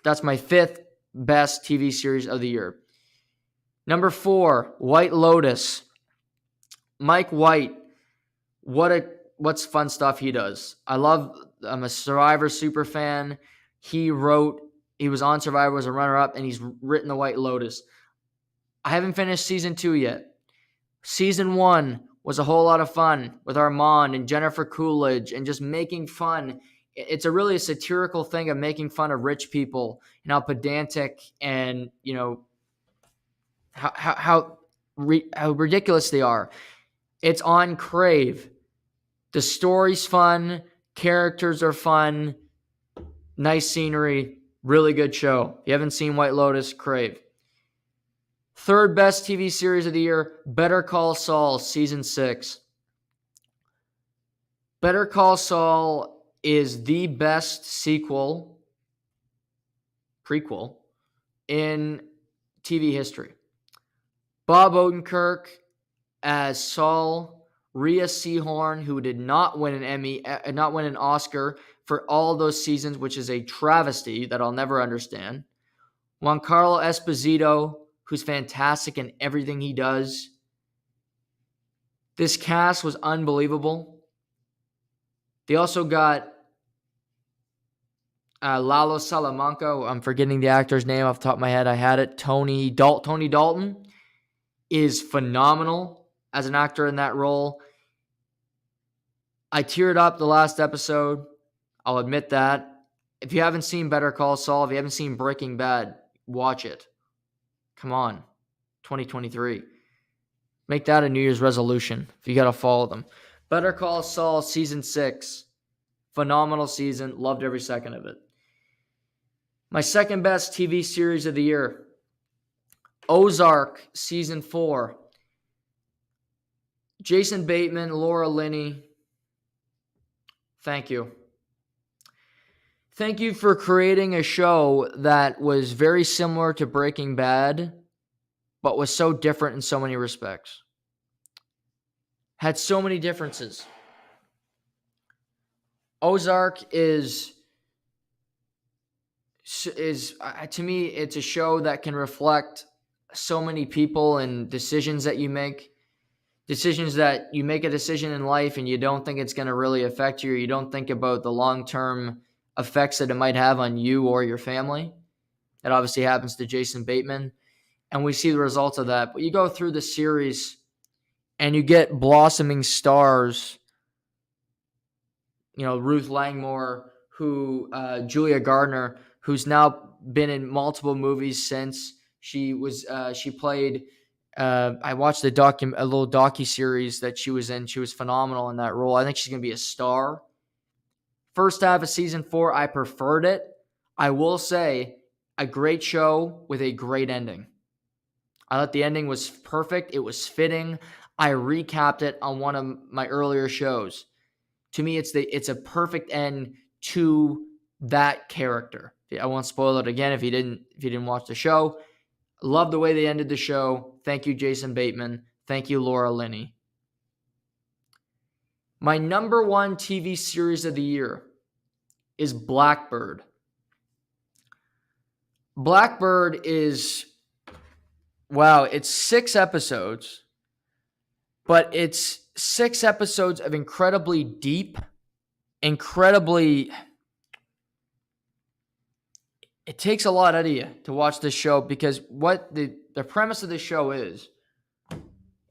5th best TV series of the year. Number 4, White Lotus. Mike White. What's fun stuff he does. I'm a Survivor super fan. He was on Survivor as a runner-up, and he's written The White Lotus. I haven't finished season 2 yet. Season 1 was a whole lot of fun with Armand and Jennifer Coolidge and just making fun. It's really a satirical thing of making fun of rich people and how pedantic and, how ridiculous they are. It's on Crave. The story's fun. Characters are fun. Nice scenery. Really good show. If you haven't seen White Lotus, Crave. 3rd best TV series of the year, Better Call Saul, Season 6. Better Call Saul is the best prequel, in TV history. Bob Odenkirk as Saul, Rhea Seehorn, who did not win an Oscar for all those seasons, which is a travesty that I'll never understand. Giancarlo Esposito, who's fantastic in everything he does. This cast was unbelievable. They also got Lalo Salamanca. I'm forgetting the actor's name off the top of my head. I had it. Tony Dalton is phenomenal as an actor in that role. I teared up the last episode. I'll admit that. If you haven't seen Better Call Saul, if you haven't seen Breaking Bad, watch it. Come on. 2023. Make that a New Year's resolution if you got to follow them. Better Call Saul Season 6. Phenomenal season. Loved every second of it. My second best TV series of the year. Ozark Season 4. Jason Bateman, Laura Linney. Thank you. Thank you for creating a show that was very similar to Breaking Bad, but was so different in so many respects. Had so many differences. Ozark is to me, it's a show that can reflect so many people and decisions that you make. Decisions that you make a decision in life and you don't think it's going to really affect you. Or you don't think about the long-term effects that it might have on you or your family. It obviously happens to Jason Bateman. And we see the results of that. But you go through the series and you get blossoming stars. You know, Ruth Langmore, Julia Gardner, who's now been in multiple movies since. She played, I watched a little docu-series that she was in. She was phenomenal in that role. I think she's going to be a star. First half of season 4, I preferred it. I will say, a great show with a great ending. I thought the ending was perfect. It was fitting. I recapped it on one of my earlier shows. To me, it's a perfect end to that character. I won't spoil it again if you didn't watch the show. Love the way they ended the show. Thank you, Jason Bateman. Thank you, Laura Linney. My number one TV series of the year is Blackbird. Blackbird is, wow, it's 6 episodes, but it's 6 episodes of incredibly deep, it takes a lot out of you to watch this show because what the premise of this show is,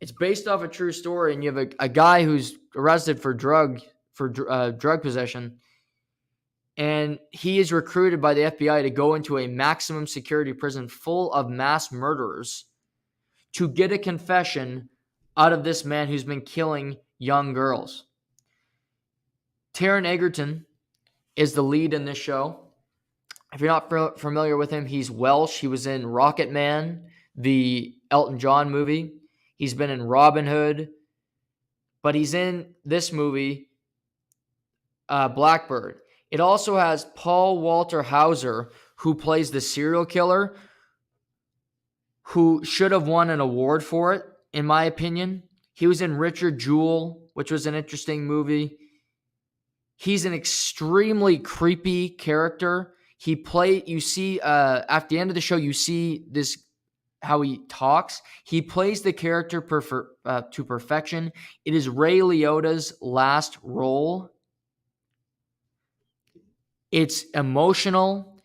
it's based off a true story, and you have a guy who's arrested for drug possession, and he is recruited by the FBI to go into a maximum security prison full of mass murderers to get a confession out of this man who's been killing young girls. Taron Egerton is the lead in this show. If you're not familiar with him, he's Welsh. He was in Rocket Man, the Elton John movie. He's been in Robin Hood. But he's in this movie, Blackbird. It also has Paul Walter Hauser, who plays the serial killer, who should have won an award for it, in my opinion. He was in Richard Jewell, which was an interesting movie. He's an extremely creepy character. You see, at the end of the show, you see this, how he talks. He plays the character to perfection. It is Ray Liotta's last role. It's emotional.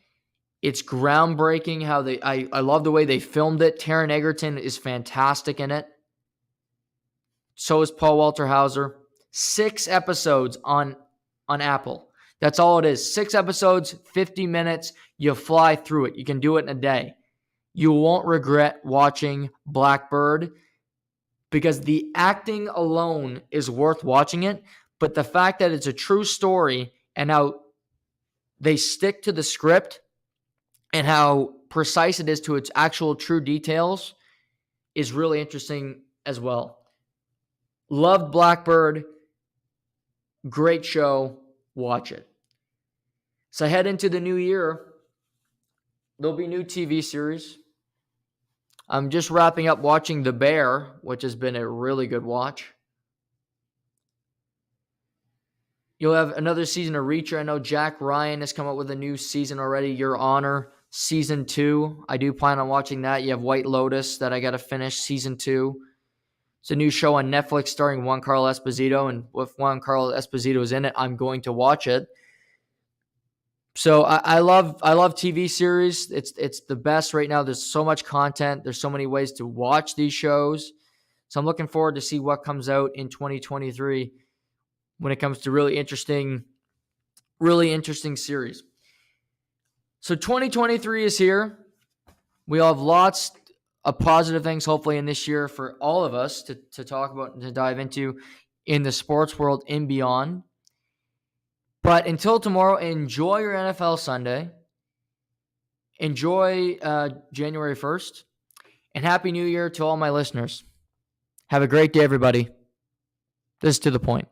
It's groundbreaking how I love the way they filmed it. Taron Egerton is fantastic in it. So is Paul Walter Hauser. 6 episodes on Apple. That's all it is. 6 episodes, 50 minutes. You fly through it. You can do it in a day. You won't regret watching Blackbird because the acting alone is worth watching it. But the fact that it's a true story and how they stick to the script and how precise it is to its actual true details is really interesting as well. Loved Blackbird. Great show. Watch it. So head into the new year. There'll be new TV series. I'm just wrapping up watching The Bear, which has been a really good watch. You'll have another season of Reacher. I know Jack Ryan has come up with a new season already, Your Honor, Season 2. I do plan on watching that. You have White Lotus that I got to finish, Season 2. It's a new show on Netflix starring Juan Carlos Esposito, and if Juan Carlos Esposito is in it, I'm going to watch it. So I love TV series. It's the best right now. There's so much content. There's so many ways to watch these shows. So I'm looking forward to see what comes out in 2023 when it comes to really interesting series. So 2023 is here. We all have lots of positive things, hopefully, in this year for all of us to talk about and to dive into in the sports world and beyond. But until tomorrow, enjoy your NFL Sunday. Enjoy January 1st. And Happy New Year to all my listeners. Have a great day, everybody. This is To The Point.